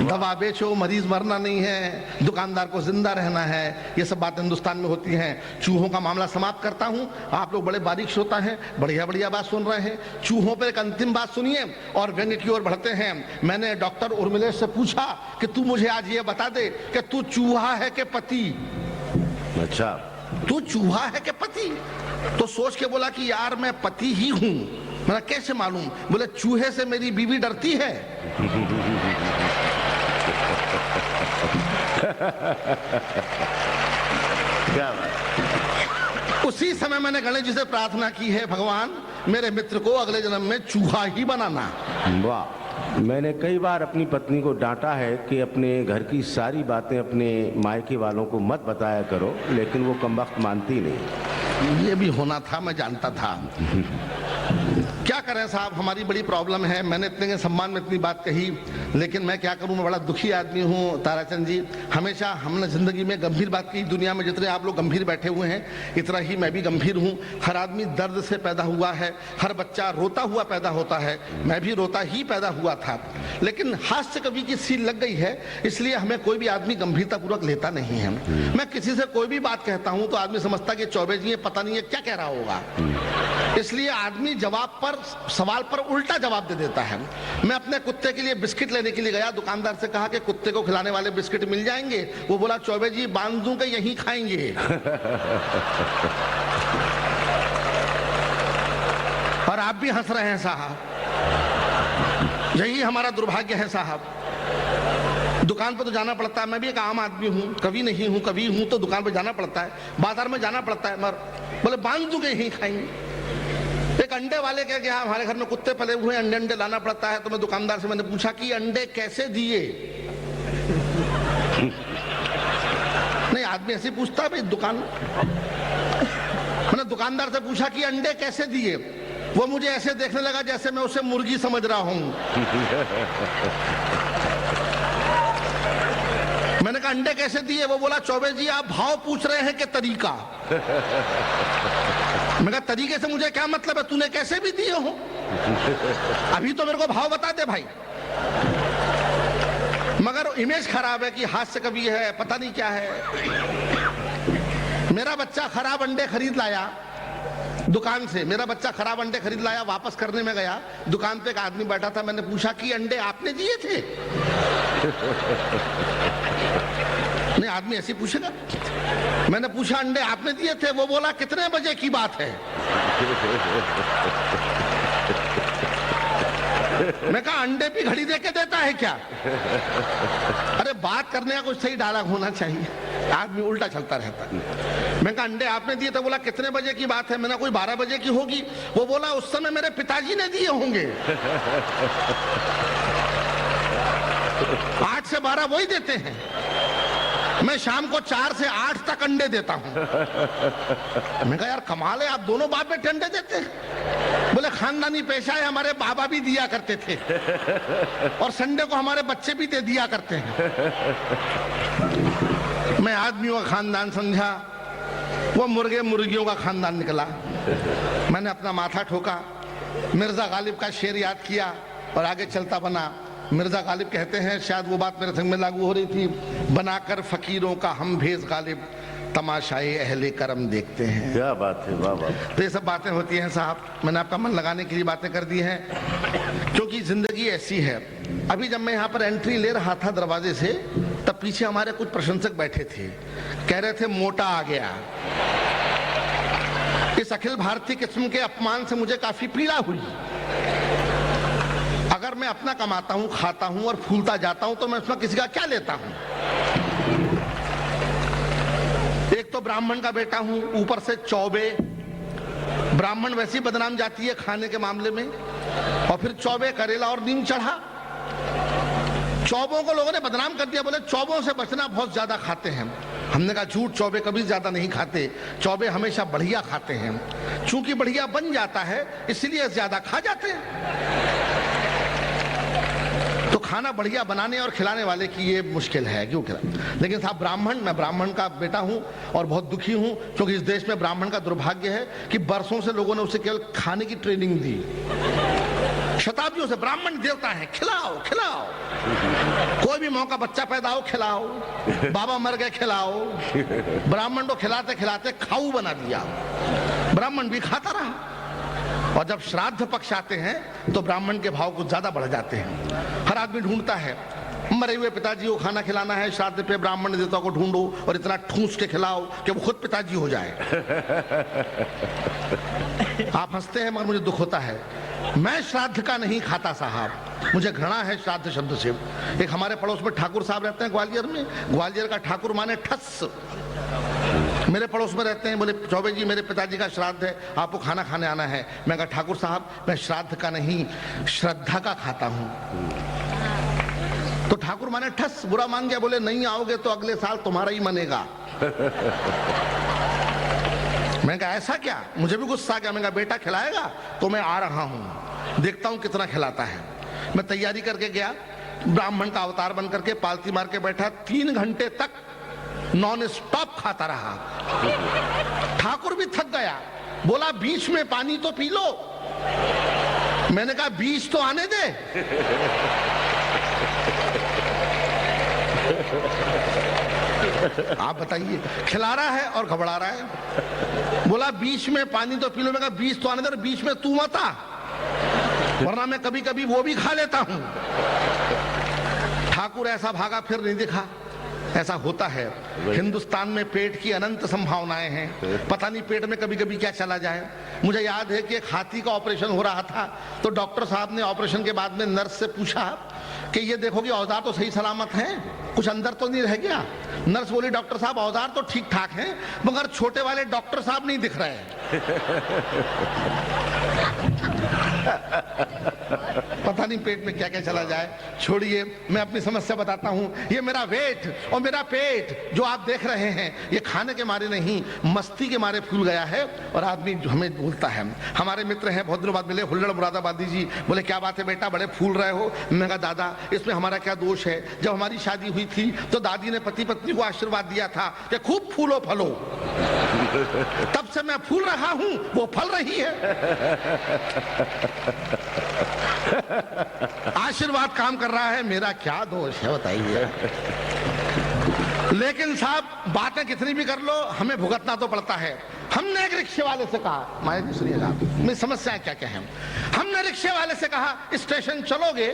दवा बेचो, मरीज मरना नहीं है, दुकानदार को जिंदा रहना है, ये सब बातें हिंदुस्तान में होती हैं। चूहों का मामला समाप्त करता हूं। आप लोग बड़े बारीक श्रोता हैं, बढ़िया बढ़िया बात सुन रहे हैं। चूहों पर एक अंतिम बात सुनिए और व्यंग्य की ओर बढ़ते हैं। मैंने डॉक्टर उर्मिलेश से पूछा कि तू मुझे आज ये बता दे कि तू चूहा है कि पति। अच्छा, तू चूहा है कि पति? तो सोच के बोला कि यार मैं पति ही हूं। मैंने कैसे मालूम? बोले चूहे से मेरी बीवी डरती है। क्या बात। उसी समय मैंने गणेश जी से प्रार्थना की है, भगवान मेरे मित्र को अगले जन्म में चूहा ही बनाना। वाह। मैंने कई बार अपनी पत्नी को डांटा है कि अपने घर की सारी बातें अपने मायके वालों को मत बताया करो, लेकिन वो कमबख्त मानती नहीं। ये भी होना था, मैं जानता था। क्या करें साहब, हमारी बड़ी प्रॉब्लम है। मैंने इतने के सम्मान में इतनी बात कही, लेकिन मैं क्या करूं, मैं बड़ा दुखी आदमी हूं ताराचंद जी। हमेशा हमने जिंदगी में गंभीर बात की। दुनिया में जितने आप लोग गंभीर बैठे हुए हैं, इतना ही मैं भी गंभीर हूं। हर आदमी दर्द से पैदा हुआ है, हर बच्चा रोता हुआ पैदा होता है। मैं भी रोता ही पैदा हुआ था, लेकिन हास्य कवि की सील लग गई है, इसलिए हमें कोई भी आदमी गंभीरता पूर्वक लेता नहीं है। मैं किसी से कोई भी बात कहता हूं तो आदमी समझता कि चौबे जी पता नहीं है क्या कह रहा होगा, इसलिए आदमी जवाब पर, सवाल पर उल्टा जवाब दे देता है। मैं अपने कुत्ते के लिए बिस्किट लेने के लिए गया, दुकानदार से कहा कि कुत्ते को खिलाने वाले बिस्किट मिल जाएंगे? वो बोला चौबे जी बांध दूं कि यहीं खाएंगे? और आप भी हंस रहे हैं साहब, यही हमारा दुर्भाग्य है साहब। दुकान पर तो जाना पड़ता है, मैं भी एक आम आदमी हूँ, कवि नहीं हूँ, कवि हूँ तो दुकान पर जाना पड़ता है, बाजार में जाना पड़ता है, मगर बोले बांध दूं कि यहीं खाएंगे? एक अंडे वाले कह गया हमारे घर में कुत्ते पले हुए, अंडे लाना पड़ता है। तो मैं दुकानदार से मैंने पूछा कि अंडे कैसे दिए? नहीं, आदमी ऐसे पूछता है भाई दुकान। मैंने दुकानदार से पूछा कि अंडे कैसे दिए? वो मुझे ऐसे देखने लगा जैसे मैं उसे मुर्गी समझ रहा हूं। मैंने कहा अंडे कैसे दिए? वो बोला चौबे जी आप भाव पूछ रहे हैं कि तरीका? मैं कहा तरीके से मुझे क्या मतलब है, तूने कैसे भी दिए हो? अभी तो मेरे को भाव बता दे भाई। मगर इमेज खराब है कि हास्य कवि है, पता नहीं क्या है। मेरा बच्चा खराब अंडे खरीद लाया दुकान से, मेरा बच्चा खराब अंडे खरीद लाया, वापस करने में गया, दुकान पे एक आदमी बैठा था, मैंने पूछा कि अंडे आपने दिए थे? नहीं, आदमी ऐसे पूछेगा। मैंने पूछा अंडे आपने दिए थे? वो बोला कितने बजे की बात है? मैं कहा अंडे भी घड़ी दे के देता है क्या? अरे बात करने का कुछ सही डायलॉग होना चाहिए, आदमी उल्टा चलता रहता है। मैं कहा अंडे आपने दिए? तो बोला कितने बजे की बात है? मैंने कोई 12 बजे की होगी। वो बोला उस समय मेरे पिताजी ने दिए होंगे। 8 से 12 वही देते हैं, मैं शाम को 4 से 8 तक अंडे देता हूं। मैं कहा यार कमाल है, आप दोनों बाप बेटे अंडे देते हैं? बोले खानदानी पेशा है, हमारे बाबा भी दिया करते थे और संडे को हमारे बच्चे भी दे दिया करते हैं। मैं आदमियों का खानदान समझा, वो मुर्गे मुर्गियों का खानदान निकला। मैंने अपना माथा ठोका, मिर्जा गालिब का शेर याद किया और आगे चलता बना। मिर्जा गालिब कहते हैं, शायद वो बात मेरे संग में लागू हो रही थी, बनाकर फकीरों का हम भेष गालिब, तमाशाए अहले करम देखते हैं। क्या बात है, वाह वाह। तो ये सब बातें होती हैं साहब, मैंने आपका मन लगाने के लिए बातें कर दी हैं, क्योंकि जिंदगी ऐसी है। अभी जब मैं यहाँ पर एंट्री ले रहा था दरवाजे से, तब पीछे हमारे कुछ प्रशंसक बैठे थे, कह रहे थे मोटा आ गया। इस अखिल भारतीय किस्म के अपमान से मुझे काफी पीड़ा हुई। अगर मैं अपना कमाता हूं, खाता हूं और फूलता जाता हूं तो मैं उसमें किसी का क्या लेता हूं? एक तो ब्राह्मण का बेटा हूं, ऊपर से चौबे। ब्राह्मण वैसी बदनाम जाती है खाने के मामले में, और फिर चौबे करेला और नीम चढ़ा। चौबों को लोगों ने बदनाम कर दिया, बोले चौबों से बचना, बहुत ज्यादा खाते हैं। हमने कहा झूठ, चौबे कभी ज्यादा नहीं खाते, चौबे हमेशा बढ़िया खाते हैं। चूंकि बढ़िया बन जाता है इसलिए ज्यादा खा जाते हैं। तो खाना बढ़िया बनाने और खिलाने वाले की ये मुश्किल है, क्यों खिला। लेकिन साहब ब्राह्मण, मैं ब्राह्मण का बेटा हूं और बहुत दुखी हूं, क्योंकि इस देश में ब्राह्मण का दुर्भाग्य है कि बरसों से लोगों ने उसे केवल खाने की ट्रेनिंग दी। शताब्दियों से ब्राह्मण देवता है, खिलाओ खिलाओ, कोई भी मौका बच्चा पैदा हो खिलाओ, बाबा मर गए खिलाओ। ब्राह्मण को खिलाते खिलाते खाऊ बना दिया, ब्राह्मण भी खाता रहा। और जब श्राद्ध पक्ष आते हैं तो ब्राह्मण के भाव कुछ ज्यादा बढ़ जाते हैं। हर आदमी ढूंढता है, मरे हुए पिताजी को खाना खिलाना है, श्राद्ध पे ब्राह्मण देवता को ढूंढो और इतना ठूस के खिलाओ कि वो खुद पिताजी हो जाए। आप हंसते हैं मगर मुझे दुख होता है। मैं श्राद्ध का नहीं खाता साहब, मुझे घृणा है श्राद्ध शब्द से। एक हमारे पड़ोस में ठाकुर साहब रहते हैं ग्वालियर में, ग्वालियर का ठाकुर माने ठस। मेरे पड़ोस में रहते हैं, बोले चौबे जी मेरे पिताजी का श्राद्ध है, आपको खाना खाने आना है। मैं कहा ठाकुर साहब मैं श्राद्ध का नहीं श्रद्धा का खाता हूं। तो ठाकुर माने ठस, बुरा मान गया, बोले नहीं आओगे तो अगले साल तुम्हारा ही मनेगा। मैं कहा ऐसा क्या? मुझे भी गुस्सा आ गया। मैं कहा बेटा खिलाएगा तो मैं आ रहा हूं, देखता हूं कितना खिलाता है। मैं तैयारी करके गया, ब्राह्मण का अवतार बन करके पालती मार के बैठा, 3 घंटे तक नॉन स्टॉप खाता रहा। ठाकुर भी थक गया, बोला बीच में पानी तो पी लो। मैंने कहा बीच तो आने दे। आप बताइए, खिला रहा है और घबरा रहा है। बोला बीच में पानी तो पी लो। मैं कहा बीच तो आने दे, बीच में तू मत आ, वरना मैं कभी कभी वो भी खा लेता हूं। ठाकुर ऐसा भागा फिर नहीं दिखा। ऐसा होता है हिंदुस्तान में, पेट की अनंत संभावनाएं हैं, पता नहीं पेट में कभी कभी क्या चला जाए। मुझे याद है कि एक हाथी का ऑपरेशन हो रहा था, तो डॉक्टर साहब ने ऑपरेशन के बाद में नर्स से पूछा कि ये देखो कि औजार तो सही सलामत हैं, कुछ अंदर तो नहीं रह गया। नर्स बोली डॉक्टर साहब औजार तो ठीक ठाक हैं, मगर छोटे वाले डॉक्टर साहब नहीं दिख रहे पता नहीं पेट में क्या क्या चला जाए। छोड़िए, मैं अपनी समस्या बताता हूं। ये मेरा वेट और मेरा पेट जो आप देख रहे हैं, ये खाने के मारे नहीं, मस्ती के मारे फूल गया है। और आदमी हमें बोलता है, हमारे मित्र हैं बहुत दिनों बाद मिले, हुल्लड़ मुरादाबादी जी, बोले क्या बात है बेटा बड़े फूल रहे हो। मैं कहा दादा इसमें हमारा क्या दोष है, जब हमारी शादी हुई थी तो दादी ने पति पत्नी को आशीर्वाद दिया था कि खूब फूलो फलो, तब से मैं फूल रहा हूं, वो फल रही है। आशीर्वाद काम कर रहा है, मेरा क्या दोष है बताइए। लेकिन साहब बातें कितनी भी कर लो, हमें भुगतना तो पड़ता है। हमने एक रिक्शे वाले से कहा, माया जी सुनिएगा मेरी समस्या क्या क्या है। हमने रिक्शे वाले से कहा स्टेशन चलोगे,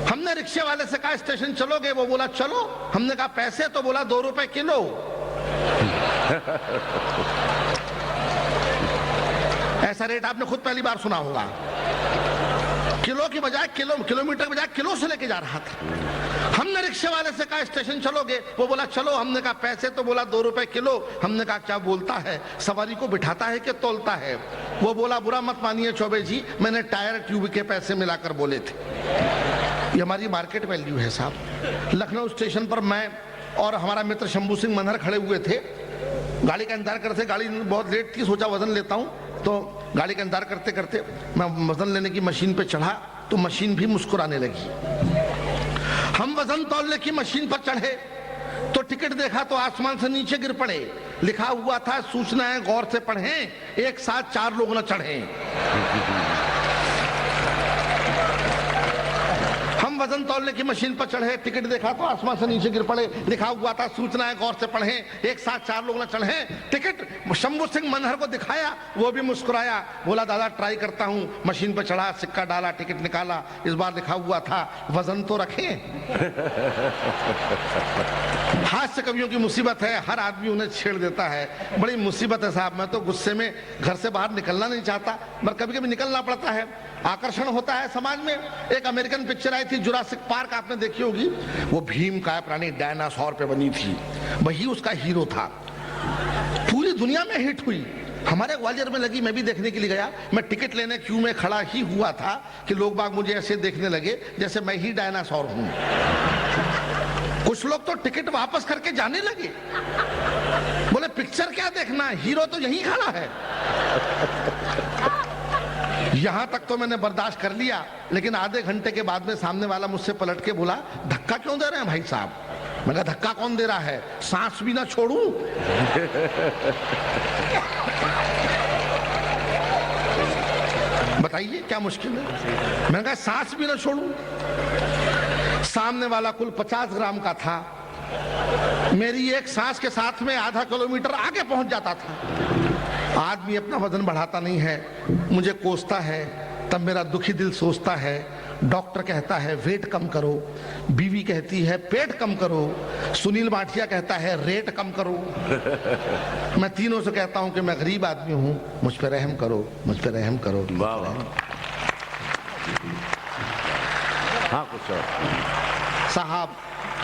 हमने रिक्शे वाले से कहा स्टेशन चलोगे, वो बोला चलो। हमने कहा पैसे, तो बोला 2 रुपए किलो। ऐसा रेट आपने खुद पहली बार सुना होगा। किलो की बजाय किलोमीटर की बजाय किलो से लेके जा रहा था। हमने रिक्शे वाले से कहा स्टेशन चलोगे, वो बोला चलो। हमने कहा पैसे, तो बोला 2 रुपए किलो। हमने कहा क्या बोलता है, सवारी को बिठाता है कि तोलता है। वो बोला बुरा मत मानिए चौबे जी, मैंने टायर ट्यूब के पैसे मिलाकर बोले थे। ये हमारी मार्केट वैल्यू है साहब। लखनऊ स्टेशन पर मैं और हमारा मित्र शंभू सिंह मनहर खड़े हुए थे, गाड़ी का इंतजार करते, गाड़ी बहुत लेट थी, सोचा वजन लेता हूं। तो गाड़ी का इंतजार करते करते मैं वजन लेने की मशीन पे चढ़ा, तो मशीन भी मुस्कुराने लगी। हम वजन तौलने की मशीन पर चढ़े तो टिकट देखा तो आसमान से नीचे गिर पड़े। लिखा हुआ था सूचना है गौर से पढ़ें, एक साथ 4 लोग न चढ़ें। हम वजन तौलने की मशीन पर चढ़े, टिकट देखा तो आसमान से नीचे गिर पड़े। लिखा हुआ था सूचना है गौर से पढ़ें, एक साथ 4 लोग न चढ़ें। टिकट शंभू सिंह मनहर को दिखाया, वो भी मुस्कुराया, बोला दादा ट्राई करता हूं। मशीन पर चढ़ा, सिक्का डाला, टिकट निकाला। इस बार लिखा हुआ था वजन तो रखें। हास्य कवियों की मुसीबत है, हर आदमी उन्हें छेड़ देता है। बड़ी मुसीबत है साहब। मैं तो गुस्से में घर से बाहर निकलना नहीं चाहता, मगर कभी कभी निकलना पड़ता है। आकर्षण होता है समाज में। एक अमेरिकन पिक्चर आई थी जुरासिक पार्क, आपने देखी होगी। वो भीम का प्राणी डायनासोर पे बनी थी, वही उसका हीरो था। पूरी दुनिया में हिट हुई, हमारे ग्वालियर में लगी। मैं भी देखने के लिए गया। मैं टिकट लेने क्यू में खड़ा ही हुआ था कि लोग बाग मुझे ऐसे देखने लगे जैसे मैं ही डायनासोर हूं। कुछ लोग तो टिकट वापस करके जाने लगे, बोले पिक्चर क्या देखना, हीरो तो यहीं खड़ा है। यहां तक तो मैंने बर्दाश्त कर लिया, लेकिन आधे घंटे के बाद में सामने वाला मुझसे पलट के बोला धक्का क्यों दे रहे हैं भाई साहब। मैं कहा धक्का कौन दे रहा है, सांस भी ना छोड़ूं। हटाइए, क्या मुश्किल है। मैंने कहा सांस भी ना छोड़ूं। सामने वाला कुल 50 ग्राम का था, मेरी एक सांस के साथ में आधा किलोमीटर आगे पहुंच जाता था। आदमी अपना वजन बढ़ाता नहीं है, मुझे कोसता है, तब मेरा दुखी दिल सोचता है, डॉक्टर कहता है वेट कम करो, बीवी कहती है पेट कम करो, सुनील माठिया कहता है रेट कम करो। मैं तीनों से कहता हूं कि मैं गरीब आदमी हूं, मुझ पे रहम करो, मुझ पे रहम करो। हाँ कुछ और साहब,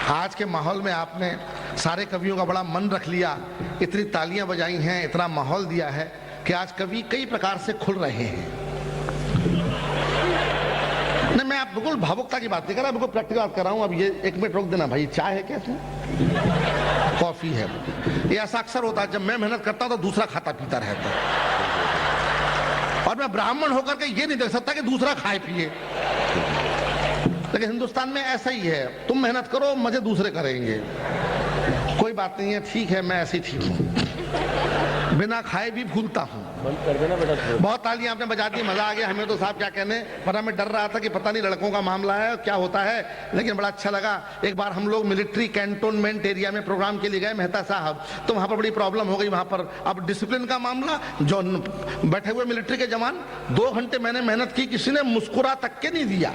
आज के माहौल में आपने सारे कवियों का बड़ा मन रख लिया, इतनी तालियां बजाई हैं, इतना माहौल दिया है कि आज कवि कई प्रकार से खुल रहे हैं। नहीं, मैं आप बिल्कुल भावुकता की बात नहीं कर रहा, बिल्कुल प्रैक्टिकल बात कर रहा हूं। अब ये 1 मिनट रोक देना भाई, चाय है कैसे, कॉफी है। ये ऐसा अक्सर होता है, जब मैं मेहनत करता हूं तो दूसरा खाता पीता रहता है, और मैं ब्राह्मण होकर के ये नहीं देख सकता कि दूसरा खाए पिए। लेकिन हिंदुस्तान में ऐसा ही है, तुम मेहनत करो, मजे दूसरे करेंगे। कोई बात नहीं है, ठीक है, मैं ऐसे ही ठीक हूं, बिना खाए भी भूलता हूं। बहुत तालियां आपने बजा दी, मजा आ गया हमें तो साहब, क्या कहने। वरना मैं डर रहा था कि पता नहीं लड़कों का मामला है क्या होता है, लेकिन बड़ा अच्छा लगा। एक बार हम लोग मिलिट्री कैंटोनमेंट एरिया में प्रोग्राम के लिए गए मेहता साहब, तो वहां पर बड़ी प्रॉब्लम हो गई। वहां पर अब डिसिप्लिन का मामला, जो बैठे हुए मिलिट्री के जवान, 2 घंटे मैंने मेहनत की, किसी ने मुस्कुरा तक के नहीं दिया।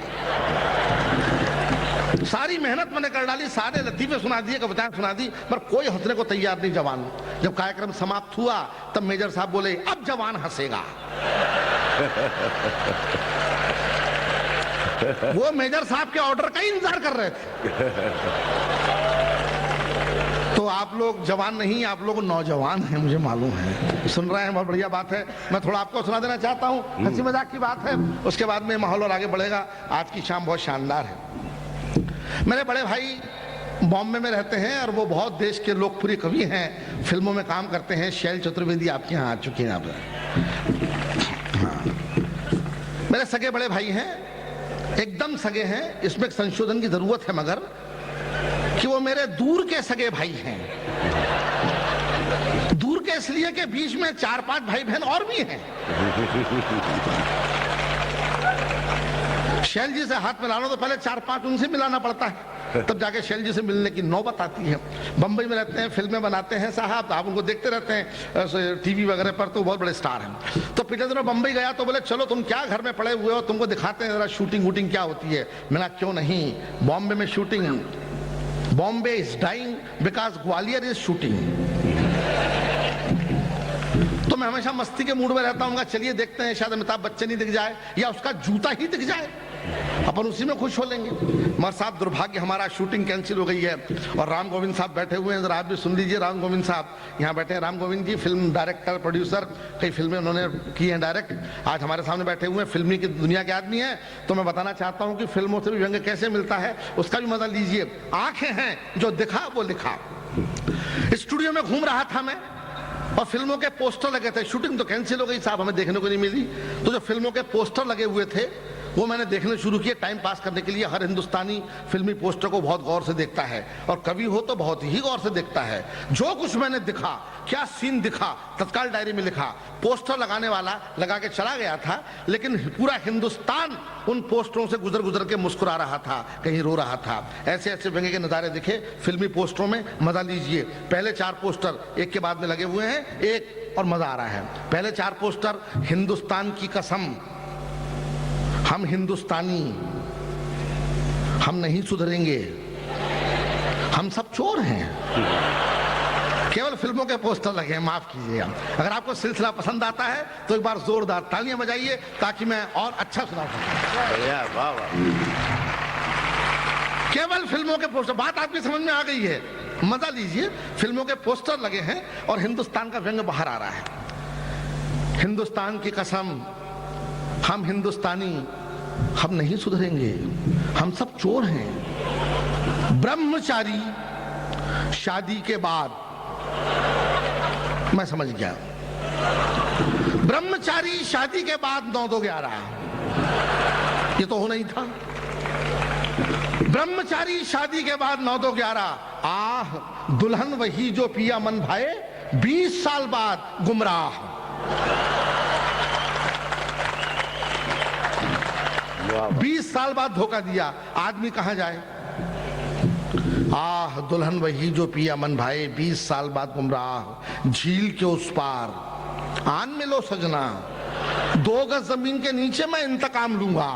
सारी मेहनत मैंने कर डाली, सारे लतीफे सुना दिए, कविताएं सुना दी, पर कोई हंसने को तैयार नहीं जवान। जब कार्यक्रम समाप्त हुआ तब मेजर साहब बोले अब जवान हंसेगा। वो मेजर साहब के ऑर्डर का ही इंतजार कर रहे थे। तो आप लोग जवान नहीं, आप लोग नौजवान हैं, मुझे मालूम है, सुन रहे हैं, बहुत बढ़िया बात है। मैं थोड़ा आपको सुना देना चाहता हूँ, हंसी मजाक की बात है, उसके बाद में माहौल और आगे बढ़ेगा। आज की शाम बहुत शानदार है। मेरे बड़े भाई बॉम्बे में रहते हैं और वो बहुत देश के लोकप्रिय कवि हैं, फिल्मों में काम करते हैं। शैल चतुर्वेदी आपके यहाँ आ चुके हैं। हाँ। मेरे सगे बड़े भाई हैं, एकदम सगे हैं, इसमें एक संशोधन की जरूरत है मगर, कि वो मेरे दूर के सगे भाई हैं। दूर के इसलिए कि बीच में 4-5 भाई बहन और भी हैं। शैल जी से हाथ मिलाना तो पहले 4-5 उनसे मिलाना पड़ता है, तब जाके शैल जी से मिलने की नौबत आती है। बंबई में रहते हैं, फिल्में बनाते हैं साहब, आप उनको देखते रहते हैं टीवी वगैरह पर, तो बहुत बड़े स्टार हैं। तो पिछले दिनों बंबई गया तो बोले चलो तुम क्या घर में पड़े हुए हो, तुमको दिखाते हैं जरा शूटिंग वूटिंग क्या होती है। मैंने क्यों नहीं, बॉम्बे में shooting, Bombay is dying because Gwalior is shooting. तो मैं हमेशा मस्ती के मूड में रहता हूँ, चलिए देखते हैं, शायद अमिताभ बच्चन ही दिख जाए या उसका जूता ही दिख जाए, अपन उसी में खुश हो लेंगे। मगर साहब दुर्भाग्य हमारा, शूटिंग कैंसिल हो गई है और राम गोविंद साहब बैठे हुए हैं, जरा आप भी सुन लीजिए। राम गोविंद साहब यहाँ बैठे हैं। राम गोविंद जी फिल्म डायरेक्टर, प्रोड्यूसर, कई फिल्में उन्होंने की हैं डायरेक्ट, आज हमारे सामने बैठे हुए हैं, फिल्मी की दुनिया के आदमी हैं। तो मैं बताना चाहता हूँ कि फिल्मों से भी व्यंग्य कैसे मिलता है, उसका भी मजा लीजिए। आंखें हैं, जो दिखा वो लिखा। स्टूडियो में घूम रहा था मैं और फिल्मों के पोस्टर लगे थे। शूटिंग तो कैंसिल हो गई साहब, हमें देखने को नहीं मिली, तो जो फिल्मों के पोस्टर लगे हुए थे वो मैंने देखने शुरू किए टाइम पास करने के लिए। हर हिंदुस्तानी फिल्मी पोस्टर को बहुत गौर से देखता है और कवि हो तो बहुत ही गौर से देखता है। जो कुछ मैंने दिखा, क्या सीन दिखा, तत्काल डायरी में लिखा। पोस्टर लगाने वाला लगा के चला गया था, लेकिन पूरा हिंदुस्तान उन पोस्टरों से गुजर गुजर के मुस्कुरा रहा था, कहीं रो रहा था। ऐसे ऐसे व्यंग्य के नजारे दिखे फिल्मी पोस्टरों में, मजा लीजिए। पहले 4 पोस्टर एक के बाद में लगे हुए हैं, एक और मजा आ रहा है। पहले 4 पोस्टर, हिंदुस्तान की कसम, हम हिंदुस्तानी, हम नहीं सुधरेंगे, हम सब चोर हैं। केवल फिल्मों के पोस्टर लगे हैं, माफ कीजिएगा। अगर आपको सिलसिला पसंद आता है तो एक बार जोरदार तालियां बजाइए ताकि मैं और अच्छा सुना सकूं। वाह वाह। केवल फिल्मों के पोस्टर, बात आपकी समझ में आ गई है, मजा लीजिए। फिल्मों के पोस्टर लगे हैं और हिंदुस्तान का व्यंग्य बाहर आ रहा है। हिंदुस्तान की कसम, हम हिंदुस्तानी, हम नहीं सुधरेंगे, हम सब चोर हैं। ब्रह्मचारी शादी के बाद, मैं समझ गया, ब्रह्मचारी शादी के बाद 9-2-11, ये तो होना ही था। ब्रह्मचारी शादी के बाद 9-2-11, आह दुल्हन वही जो पिया मन भाए, 20 साल बाद गुमराह। 20 साल बाद धोखा दिया, आदमी कहां जाए? आह दुल्हन वही जो पिया मन भाए, 20 साल बाद गुमराह झील के उस पार। आन मिलो सजना, 2 गज जमीन के नीचे मैं इंतकाम लूंगा।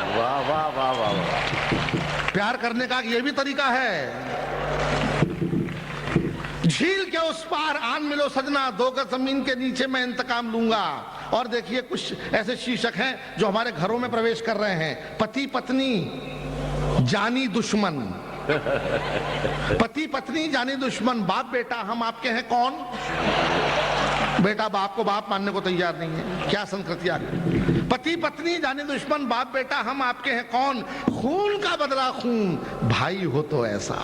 वाह वाह वाह वाह वाह। प्यार करने का ये भी तरीका है। झील के उस पार आन मिलो सजना, 2 गज जमीन के नीचे मैं इंतकाम लूंगा। और देखिए कुछ ऐसे शीर्षक हैं जो हमारे घरों में प्रवेश कर रहे हैं। पति पत्नी जानी दुश्मन, पति पत्नी जानी दुश्मन, बाप बेटा हम आपके हैं कौन? बेटा बाप को बाप मानने को तैयार नहीं है। क्या संस्कृति आ गई? पति पत्नी जाने दुश्मन, बाप बेटा हम आपके हैं कौन? खून का बदला खून, भाई हो तो ऐसा।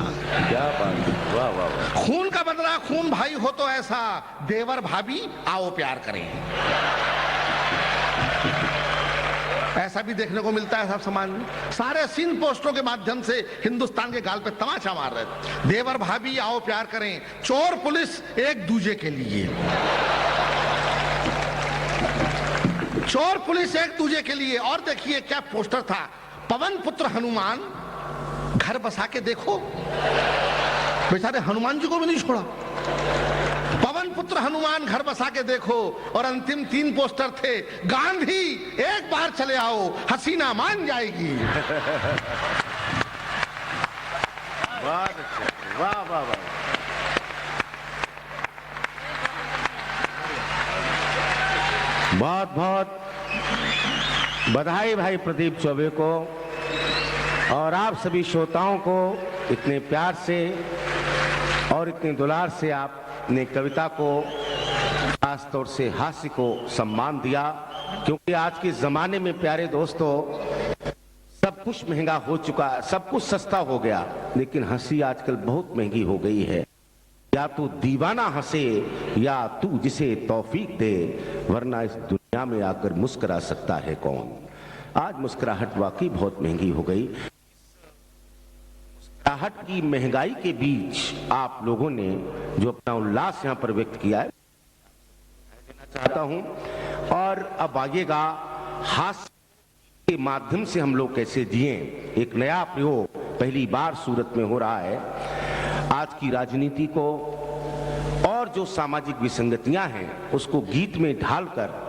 क्या बात, वाह वाह वाह। खून का बदला खून, भाई हो तो ऐसा। देवर भाभी आओ प्यार करें। ऐसा भी देखने को मिलता है सब समाज में। सारे सीन पोस्टरों के माध्यम से हिंदुस्तान के गाल पे तमाचा मार रहे थे। देवर भाभी आओ प्यार करें, चोर पुलिस एक दूजे के लिए, चोर पुलिस एक दूजे के लिए। और देखिए क्या पोस्टर था, पवन पुत्र हनुमान घर बसा के देखो। बेचारे हनुमान जी को भी नहीं छोड़ा। पवन पुत्र हनुमान घर बसा के देखो। और अंतिम 3 पोस्टर थे, गांधी एक बार चले आओ, हसीना मान जाएगी। बहुत अच्छा, वाह वाह वाह। बहुत बहुत बधाई भाई प्रदीप चौबे को और आप सभी श्रोताओं को। इतने प्यार से और इतने दुलार से आपने कविता को, खास तौर से हास्य को सम्मान दिया। क्योंकि आज के जमाने में प्यारे दोस्तों सब कुछ महंगा हो चुका है, सब कुछ सस्ता हो गया, लेकिन हंसी आजकल बहुत महंगी हो गई है। या तू दीवाना हंसे या तू जिसे तौफीक दे, वरना इस दुनिया में आकर मुस्कुरा सकता है कौन। आज मुस्कुराहट वाकई बहुत महंगी हो गई। मुस्कुराहट की महंगाई के बीच आप लोगों ने जो अपना उल्लास यहाँ पर व्यक्त किया है, देना चाहता हूं। और अब आगेगा हास्य के माध्यम से हम लोग कैसे जिए। एक नया प्रयोग पहली बार सूरत में हो रहा है। आज की राजनीति को और जो सामाजिक विसंगतियां हैं उसको गीत में ढालकर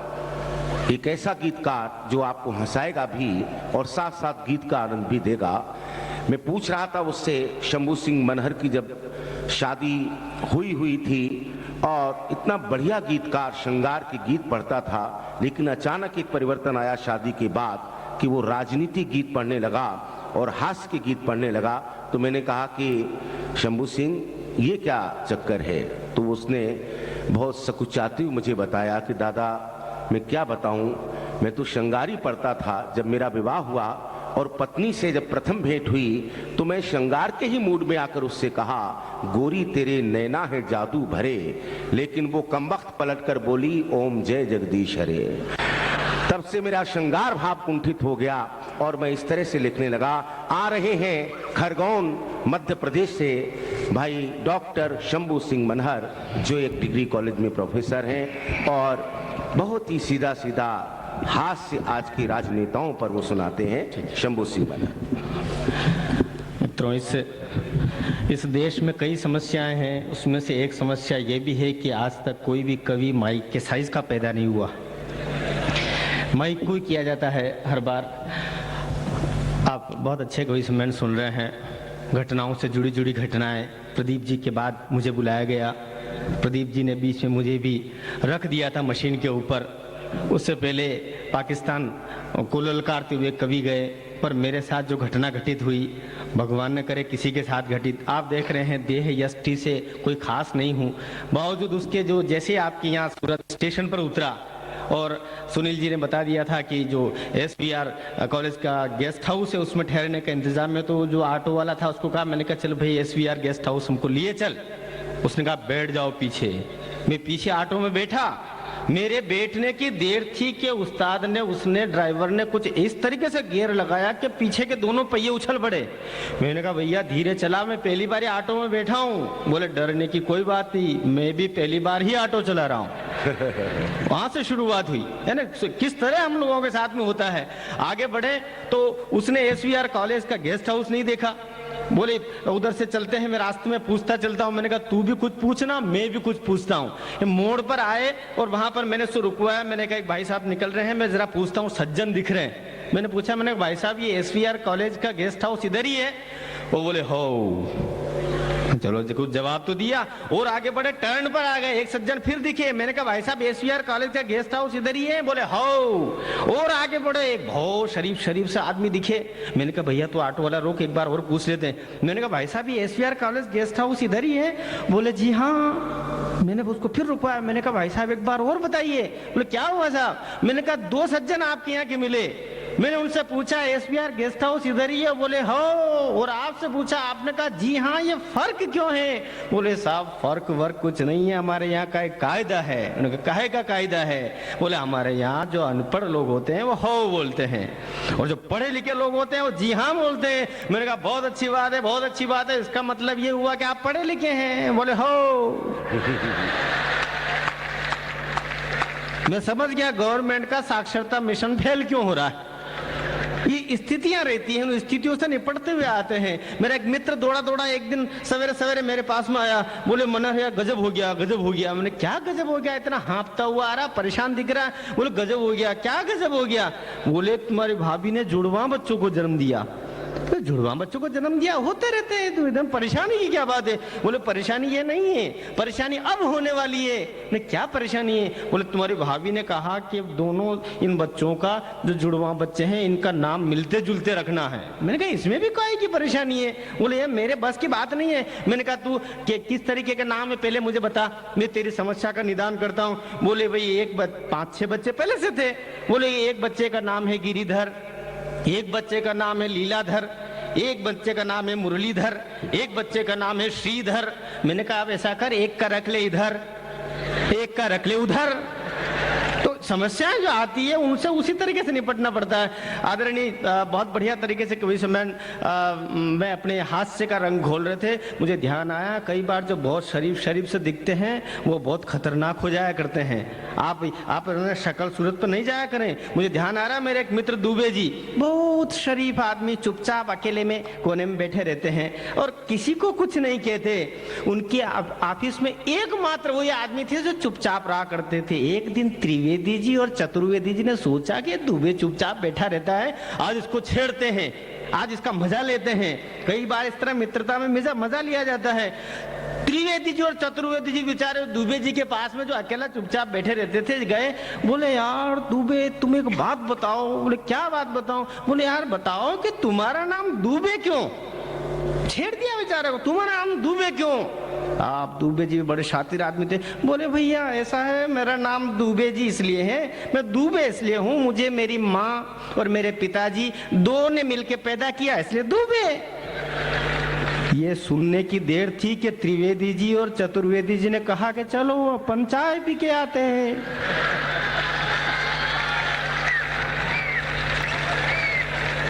एक ऐसा गीतकार जो आपको हंसाएगा भी और साथ साथ गीत का आनंद भी देगा। मैं पूछ रहा था उससे, शंभू सिंह मनहर की जब शादी हुई थी और इतना बढ़िया गीतकार श्रृंगार के गीत पढ़ता था, लेकिन अचानक एक परिवर्तन आया शादी के बाद कि वो राजनीति गीत पढ़ने लगा और हास्य के गीत पढ़ने लगा। तो मैंने कहा कि शंभू सिंह ये क्या चक्कर है? तो उसने बहुत सकुचाती हुई मुझे बताया कि दादा मैं क्या बताऊं, मैं तो श्रृंगारी पढ़ता था। जब मेरा विवाह हुआ और पत्नी से जब प्रथम भेंट हुई तो मैं श्रृंगार के ही मूड में आकर उससे कहा, गोरी तेरे नैना है जादू भरे, लेकिन वो कमबख्त पलट कर बोली ओम जय जगदीश हरे। तब से मेरा श्रृंगार भाव कुंठित हो गया और मैं इस तरह से लिखने लगा। आ रहे हैं खरगोन मध्य प्रदेश से भाई डॉक्टर शंभू सिंह मनहर, जो एक डिग्री कॉलेज में प्रोफेसर हैं और बहुत ही सीधा सीधा हास्य आज के राजनेताओं पर वो सुनाते हैं। शंभू सिंह मनहर। मित्रों, इस देश में कई समस्याएं हैं। उसमें से एक समस्या ये भी है कि आज तक कोई भी कवि माइक के साइज का पैदा नहीं हुआ। माइक को ही किया जाता है हर बार। आप बहुत अच्छे कवि सम्मेलन सुन रहे हैं, घटनाओं से जुड़ी जुड़ी घटनाएं। प्रदीप जी के बाद मुझे बुलाया गया, प्रदीप जी ने बीच में मुझे भी रख दिया था मशीन के ऊपर। उससे पहले पाकिस्तान को ललकारते हुए कवि गए, पर मेरे साथ जो घटना घटित हुई, भगवान न करे किसी के साथ घटित। आप देख रहे हैं देह यष्टि से कोई खास नहीं हूँ, बावजूद उसके जो जैसे आपके यहाँ सूरत स्टेशन पर उतरा और सुनील जी ने बता दिया था कि जो SVR कॉलेज का गेस्ट हाउस है उसमें ठहरने का इंतजाम है, तो जो ऑटो वाला था उसको कहा, मैंने कहा चल भाई SVR गेस्ट हाउस हमको लिए चल। उसने कहा बैठ जाओ पीछे। मैं पीछे ऑटो में बैठा। मेरे बैठने की देर थी कि उस्ताद ने, उसने ड्राइवर ने कुछ इस तरीके से गियर लगाया कि पीछे के दोनों पहिए उछल पड़े। मैंने कहा भैया धीरे चला, मैं पहली बार ऑटो में बैठा हूँ। बोले डरने की कोई बात नहीं, मैं भी पहली बार ही ऑटो चला रहा हूँ। वहां से शुरुआत हुई है ना, किस तरह हम लोगों के साथ में होता है। आगे बढ़े तो उसने एसवीआर कॉलेज का गेस्ट हाउस नहीं देखा, बोले उधर से चलते हैं, मैं रास्ते में पूछता चलता हूँ। मैंने कहा तू भी कुछ पूछना, मैं भी कुछ पूछता हूँ। मोड़ पर आए और वहां पर मैंने उसको रुकवाया, मैंने कहा भाई साहब निकल रहे हैं, मैं जरा पूछता हूँ, सज्जन दिख रहे हैं। मैंने पूछा, मैंने भाई साहब ये एसवीआर कॉलेज का गेस्ट हाउस इधर ही है? वो बोले हो। चलो कुछ जवाब तो दिया और आगे बढ़े, टर्न पर आ गए, एक सज्जन फिर दिखे। मैंने कहा भाई साहब एसवीआर कॉलेज का गेस्ट हाउस इधर ही है? बोले हो। और आगे बढ़े, एक बहुत शरीफ से आदमी दिखे। मैंने कहा भैया तो ऑटो वाला रोक, एक बार और पूछ लेते हैं। मैंने कहा भाई साहब ये एसवीआर कॉलेज गेस्ट हाउस इधर ही है? बोले जी हाँ। मैंने उसको फिर रुकवाया, मैंने कहा भाई साहब एक बार और बताइए। बोले क्या हुआ साहब? मैंने कहा दो सज्जन आपके यहाँ के मिले, मैंने उनसे पूछा एसवीआर गेस्ट हाउस इधर ही है? बोले हो। और आपसे पूछा, आपने कहा जी हाँ, ये फर्क क्यों है? बोले साहब फर्क वर्क कुछ नहीं है, हमारे यहाँ का एक कायदा है। उन्होंने कहा काहे का कायदा है? बोले हमारे यहाँ जो अनपढ़ लोग होते हैं वो हो बोलते हैं, और जो पढ़े लिखे लोग होते हैं वो जी हाँ बोलते हैं। मैंने कहा बहुत अच्छी बात है, बहुत अच्छी बात है, इसका मतलब ये हुआ कि आप पढ़े लिखे हैं? बोले हो। मैं समझ गया गवर्नमेंट का साक्षरता मिशन फेल क्यों हो रहा है। ये स्थितियां रहती हैं, उन स्थितियों से निपटते हुए आते हैं। मेरा एक मित्र दौड़ा एक दिन सवेरे सवेरे मेरे पास में आया, बोले मनोहर यार गजब हो गया, गजब हो गया। मैंने क्या गजब हो गया? इतना हाँफता हुआ आ रहा, परेशान दिख रहा है। बोले गजब हो गया। क्या गजब हो गया? बोले तुम्हारी भाभी ने जुड़वा बच्चों को जन्म दिया। तो जुड़वा बच्चों को जन्म दिया, होते रहते हैं, तो एकदम परेशानी की क्या बात है? बोले परेशानी ये नहीं है, परेशानी अब होने वाली है। ने क्या परेशानी है? बोले तुम्हारी भाभी ने कहा कि दोनों इन बच्चों का जो जुड़वा बच्चे हैं इनका नाम मिलते जुलते रखना है। मैंने कहा इसमें भी कोई की परेशानी है? बोले ये मेरे बस की बात नहीं है। मैंने कहा तू किस तरीके का नाम है पहले मुझे बता, मैं तेरी समस्या का निदान करता हूँ। बोले भाई 5-6 बच्चे पहले से थे। बोले एक बच्चे का नाम है गिरिधर, एक बच्चे का नाम है लीलाधर, एक बच्चे का नाम है मुरलीधर, एक बच्चे का नाम है श्रीधर। मैंने कहा अब ऐसा कर, एक का रख ले इधर, एक का रख ले उधर। तो समस्याएं जो आती है उनसे उसी तरीके से निपटना पड़ता है। आदरणीय बहुत बढ़िया तरीके से कभी समय मैं अपने हास्य का रंग घोल रहे थे, मुझे ध्यान आया कई बार जो बहुत शरीफ से दिखते हैं वो बहुत खतरनाक हो जाया करते हैं। आप शक्ल सूरत पर नहीं जाया करें। मुझे ध्यान आ रहा है मेरे एक मित्र दुबे जी, बहुत शरीफ आदमी, चुपचाप अकेले में कोने में बैठे रहते हैं और किसी को कुछ नहीं कहते। उनके ऑफिस में एकमात्र वही आदमी थे जो चुपचाप रहा करते थे। एक दिन त्रिवेदी जी और चतुर्वेदी जी ने सोचा कि दुबे चुपचाप बैठा रहता है, आज इसको छेड़ते हैं, आज इसका मजा लेते हैं। कई बार इस तरह मित्रता में मजा लिया जाता है। त्रिवेदी जी और चतुर्वेदी जी बेचारे दुबे जी के पास में जो अकेला चुपचाप बैठे रहते थे गए। बोले यार दुबे तुम एक बात बताओ। बोले क्या बात बताओ? बोले यार बताओ कि तुम्हारा नाम दुबे क्यों? छेड़ दिया बेचारे को, तुम्हारा नाम दुबे क्यों? आप दुबे जी बड़े शातिर आदमी थे। बोले भैया ऐसा है, मेरा नाम दुबे जी इसलिए है, मैं दुबे इसलिए हूँ, मुझे मेरी माँ और मेरे पिताजी दो ने मिलके पैदा किया इसलिए दुबे। ये सुनने की देर थी कि त्रिवेदी जी और चतुर्वेदी जी ने कहा कि चलो अपन चाय पी के आते हैं।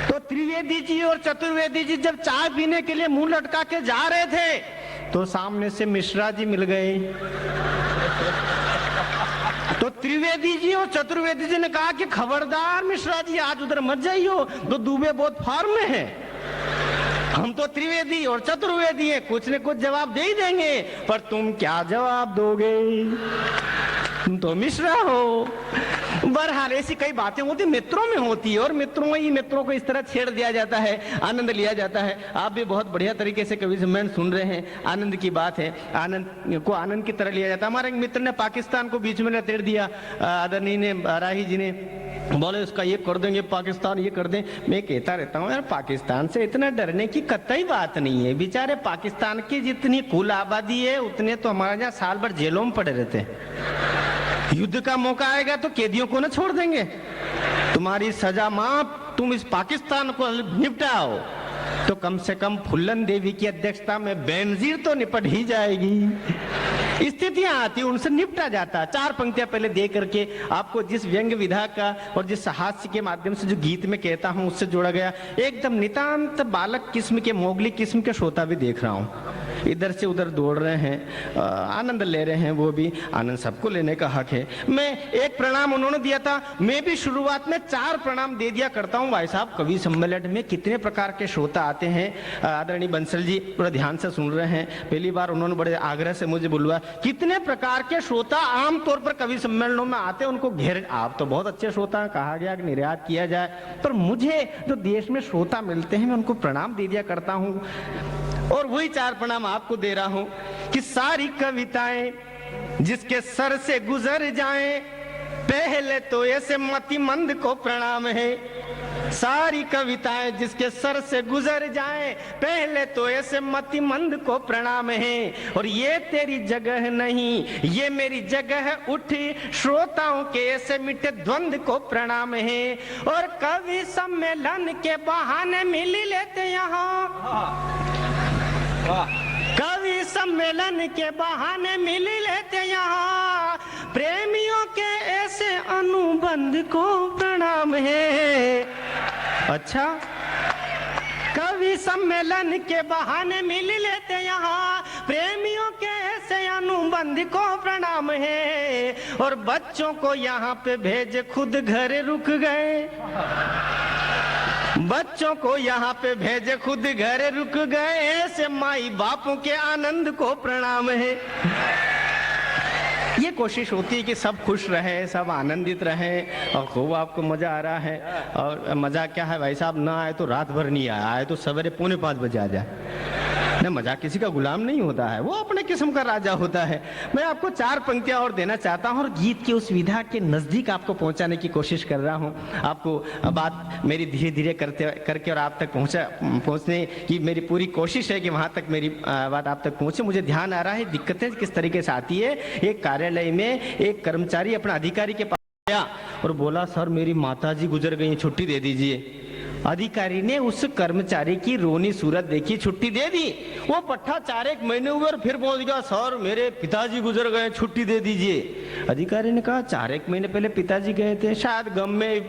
तो त्रिवेदी जी और चतुर्वेदी जी जब चाय पीने के लिए मुंह लटका के जा रहे थे तो सामने से मिश्रा जी मिल गए। तो त्रिवेदी जी और चतुर्वेदी जी ने कहा कि खबरदार मिश्रा जी आज उधर मत जाइयो, तो दुबे बहुत फार्म में है। हम तो त्रिवेदी और चतुर्वेदी हैं, कुछ न कुछ जवाब दे ही देंगे, पर तुम क्या जवाब दोगे? तुम तो मिश्रा हो। बहरहाल ऐसी कई बातें होती मित्रों में होती है और मित्रों को इस तरह छेड़ दिया जाता है, आनंद लिया जाता है। आप भी बहुत बढ़िया तरीके से कवि सम्मेलन सुन रहे हैं, आनंद की बात है, आनंद को आनंद की तरह लिया जाता है। हमारे एक मित्र ने पाकिस्तान को बीच में लतेड़ दिया, आदरणीय ने राही जी ने, बोले उसका ये कर देंगे पाकिस्तान, ये कर दें। मैं कहता रहता हूँ यार पाकिस्तान से इतना डरने की कतई बात नहीं है। बेचारे पाकिस्तान की जितनी कुल आबादी है उतने तो हमारे यहाँ साल भर जेलों में पड़े रहते हैं। युद्ध का मौका आएगा तो कैदियों को न छोड़ देंगे। तुम्हारी सजा माफ, तुम इस पाकिस्तान को निपटाओ तो कम से कम फुल्लन देवी की अध्यक्षता में बेनजीर तो निपट ही जाएगी। स्थितियां आती उनसे निपटा जाता। 4 पंक्तियां पहले दे करके आपको जिस व्यंग विधा का और जिस हास्य के माध्यम से जो गीत में कहता हूं उससे जोड़ा गया। एकदम नितांत बालक किस्म के, मोगली किस्म के श्रोता भी देख रहा हूं। इधर से उधर दौड़ रहे हैं, आनंद ले रहे हैं, वो भी आनंद सबको लेने का हक है। मैं एक प्रणाम उन्होंने दिया था, मैं भी शुरुआत में 4 प्रणाम दे दिया करता हूँ। भाई साहब, कवि सम्मेलन में कितने प्रकार के श्रोता आते हैं। आदरणीय बंसल जी पूरा ध्यान से सुन रहे हैं, पहली बार उन्होंने बड़े आग्रह से मुझे बुलवाया। कितने प्रकार के श्रोता आमतौर पर कवि सम्मेलनों में आते हैं, उनको घेर, आप तो बहुत अच्छे श्रोता हैं, कहा गया कि निर्यात किया जाए, पर मुझे जो देश में श्रोता मिलते हैं मैं उनको प्रणाम दे दिया करता हूं। और वही 4 प्रणाम आपको दे रहा हूं कि सारी कविताएं जिसके सर से गुजर जाएं, पहले तो ऐसे मतिमंद को प्रणाम है। सारी कविताएं जिसके सर से गुजर जाएं, पहले तो ऐसे मतिमंद को प्रणाम है। और ये तेरी जगह नहीं, ये मेरी जगह उठी, श्रोताओं के ऐसे मिटे द्वंद को प्रणाम है। और कवि सम्मेलन के बहाने मिल लेते यहाँ, कवि सम्मेलन के बहाने मिल लेते यहाँ, प्रेमियों के ऐसे अनुबंध को प्रणाम है। अच्छा, कवि सम्मेलन के बहाने मिल लेते यहाँ, प्रेमियों के ऐसे अनुबंध को प्रणाम है। और बच्चों को यहाँ पे भेज खुद घर रुक गए, बच्चों को यहाँ पे भेजे खुद घर रुक गए, ऐसे माई बापों के आनंद को प्रणाम है। ये कोशिश होती है कि सब खुश रहे, सब आनंदित रहे और खूब आपको मजा आ रहा है। और मजा क्या है भाई साहब, ना आए तो रात भर नहीं आया, आए तो सवेरे 4:45 बजे आ जाए ना। मजा किसी का गुलाम नहीं होता है, वो अपने किस्म का राजा होता है। मैं आपको 4 पंक्तियां और देना चाहता हूं और गीत की उस विधा के नजदीक आपको पहुंचाने की कोशिश कर रहा हूं। आपको बात मेरी धीरे धीरे करके और आप तक पहुंचने की मेरी पूरी कोशिश है कि वहां तक मेरी बात आप तक पहुंचे। मुझे ध्यान आ रहा है दिक्कतें किस तरीके से आती है। एक कार्यालय में एक कर्मचारी अपना अधिकारी के पास गया और बोला, सर मेरी माताजी गुजर गई, छुट्टी दे दीजिए। अधिकारी ने उस कर्मचारी की रोनी सूरत देखी, छुट्टी दे दी। वो पट्टा 4-1 महीने हुए और फिर पहुंच गया, सर मेरे पिताजी गुजर गए, छुट्टी दे दीजिए। अधिकारी ने कहा, 4-1 महीने पहले पिताजी गए थे, शायद गम में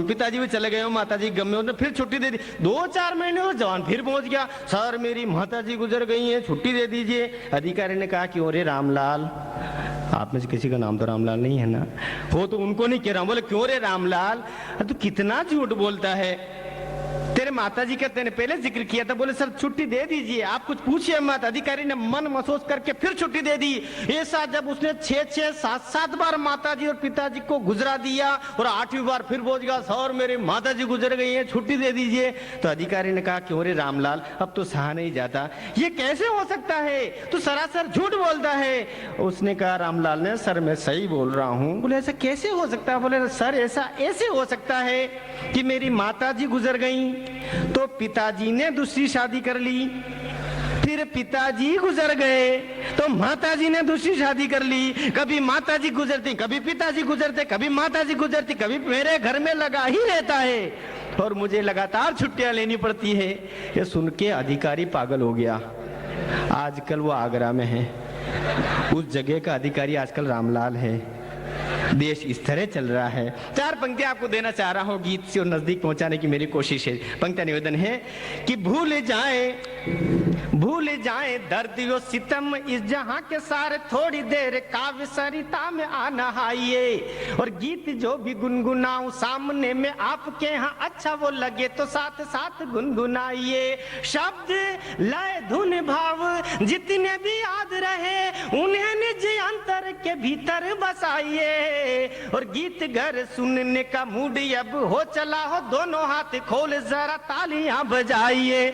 पिताजी भी चले गए हो, माताजी गम में, फिर छुट्टी दे दी। 2-4 महीने हुए, जवान फिर पहुंच गया, सर मेरी माताजी गुजर गई है, छुट्टी दे दीजिए। अधिकारी ने कहा कि अरे रामलाल, आप में से किसी का नाम तो रामलाल नहीं है ना, हो तो उनको नहीं कह रहा हूं। बोले क्यों रे रामलाल, तू कितना झूठ बोलता है, तेरे माताजी का तेने पहले जिक्र किया था। बोले सर छुट्टी दे दीजिए, आप कुछ पूछिए मत। अधिकारी ने मन महसूस करके फिर छुट्टी दे दी। ऐसा जब उसने 6-6, 7-7 बार माताजी और पिताजी को गुजरा दिया और 8वीं बार फिर बोल गया, सर मेरे माताजी गुजर गई है, छुट्टी दे दीजिए। तो अधिकारी ने कहा क्यों रे रामलाल, अब तो सहा नहीं जाता, ये कैसे हो सकता है, तू सरासर झूठ बोलता है। उसने कहा रामलाल ने, सर मैं सही बोल रहा हूँ। बोले ऐसा कैसे हो सकता है। बोले सर ऐसा ऐसे हो सकता है कि मेरी माताजी गुजर गई तो पिताजी ने दूसरी शादी कर ली, फिर पिताजी गुजर गए तो माताजी ने दूसरी शादी कर ली। कभी माताजी गुजरती, कभी पिताजी गुजरते, कभी माताजी गुजरती, कभी मेरे घर में लगा ही रहता है और मुझे लगातार छुट्टियां लेनी पड़ती है। ये सुन के अधिकारी पागल हो गया। आजकल वो आगरा में है, उस जगह का अधिकारी आजकल रामलाल है। देश इस तरह चल रहा है। 4 पंक्तियां आपको देना चाह रहा हूं, गीत से और नजदीक पहुंचाने की मेरी कोशिश है। पंक्तियां निवेदन है कि भूल जाए दर्द यो सितम इस जहां के सारे, थोड़ी देर काव्य सरिता में आना हाइए। और गीत जो भी गुनगुनाऊं सामने में आपके यहाँ, अच्छा वो लगे तो साथ साथ गुनगुनाइए। शब्द लय धुन भाव जितने भी याद रहे, उन्हें निज अंतर के भीतर बसाइए। और गीत घर सुनने का मूड अब हो चला हो, दोनों हाथ खोल जरा तालियां बजाइए।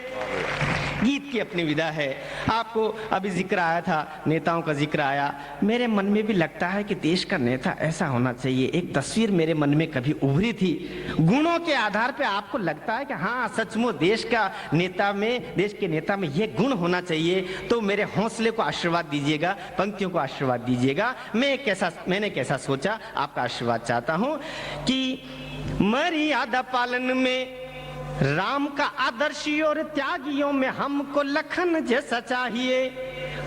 गीत की अपनी विधा है। आपको अभी जिक्र आया था, नेताओं का जिक्र आया, मेरे मन में भी लगता है कि देश का नेता ऐसा होना चाहिए। एक तस्वीर मेरे मन में कभी उभरी थी, गुणों के आधार पे आपको लगता है कि हाँ सचमुच देश के नेता में ये गुण होना चाहिए, तो मेरे हौसले को आशीर्वाद दीजिएगा, पंक्तियों को आशीर्वाद दीजिएगा। मैंने कैसा सोचा, आपका आशीर्वाद चाहता हूं कि मर्यादा पालन में राम का आदर्शी और त्यागियों में हमको लखन जैसा चाहिए।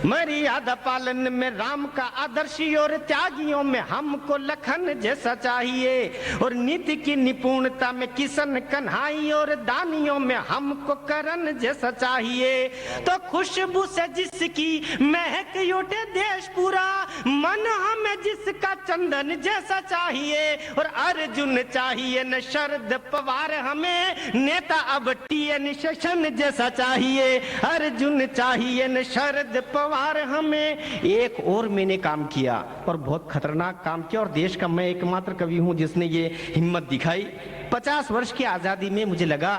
मर्यादा पालन में राम का आदर्शी और त्यागियों में हमको लखन जैसा चाहिए, और नीति की निपुणता में किशन कन्हाई और दानियों में हमको करण जैसा चाहिए। तो खुशबू से जिसकी महक उठे देश पूरा, मन हमें जिसका चंदन जैसा चाहिए, और अर्जुन चाहिए न शरद पवार, हमें नेता अब टीएन शेषन जैसा चाहिए। अर्जुन चाहिए न शरद पवार हमें। एक और मैंने काम किया और बहुत खतरनाक काम किया, और देश का मैं एकमात्र कवि हूं जिसने ये हिम्मत दिखाई। 50 वर्ष की आजादी में मुझे लगा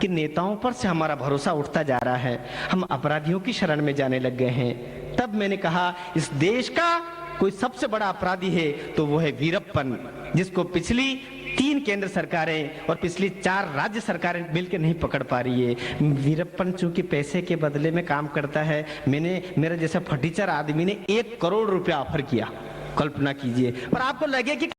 कि नेताओं पर से हमारा भरोसा उठता जा रहा है, हम अपराधियों की शरण में जाने लग गए हैं। तब मैंने कहा इस देश का कोई सबसे बड़ा अपराधी है तो वो है वीरप्पन, जिसको पिछली 3 केंद्र सरकारें और पिछली 4 राज्य सरकारें मिलकर नहीं पकड़ पा रही है। वीरप्पन चूंकि पैसे के बदले में काम करता है, मेरा जैसा फटीचर आदमी ने 1 करोड़ रुपया ऑफर किया, कल्पना कीजिए। पर आपको लगे कि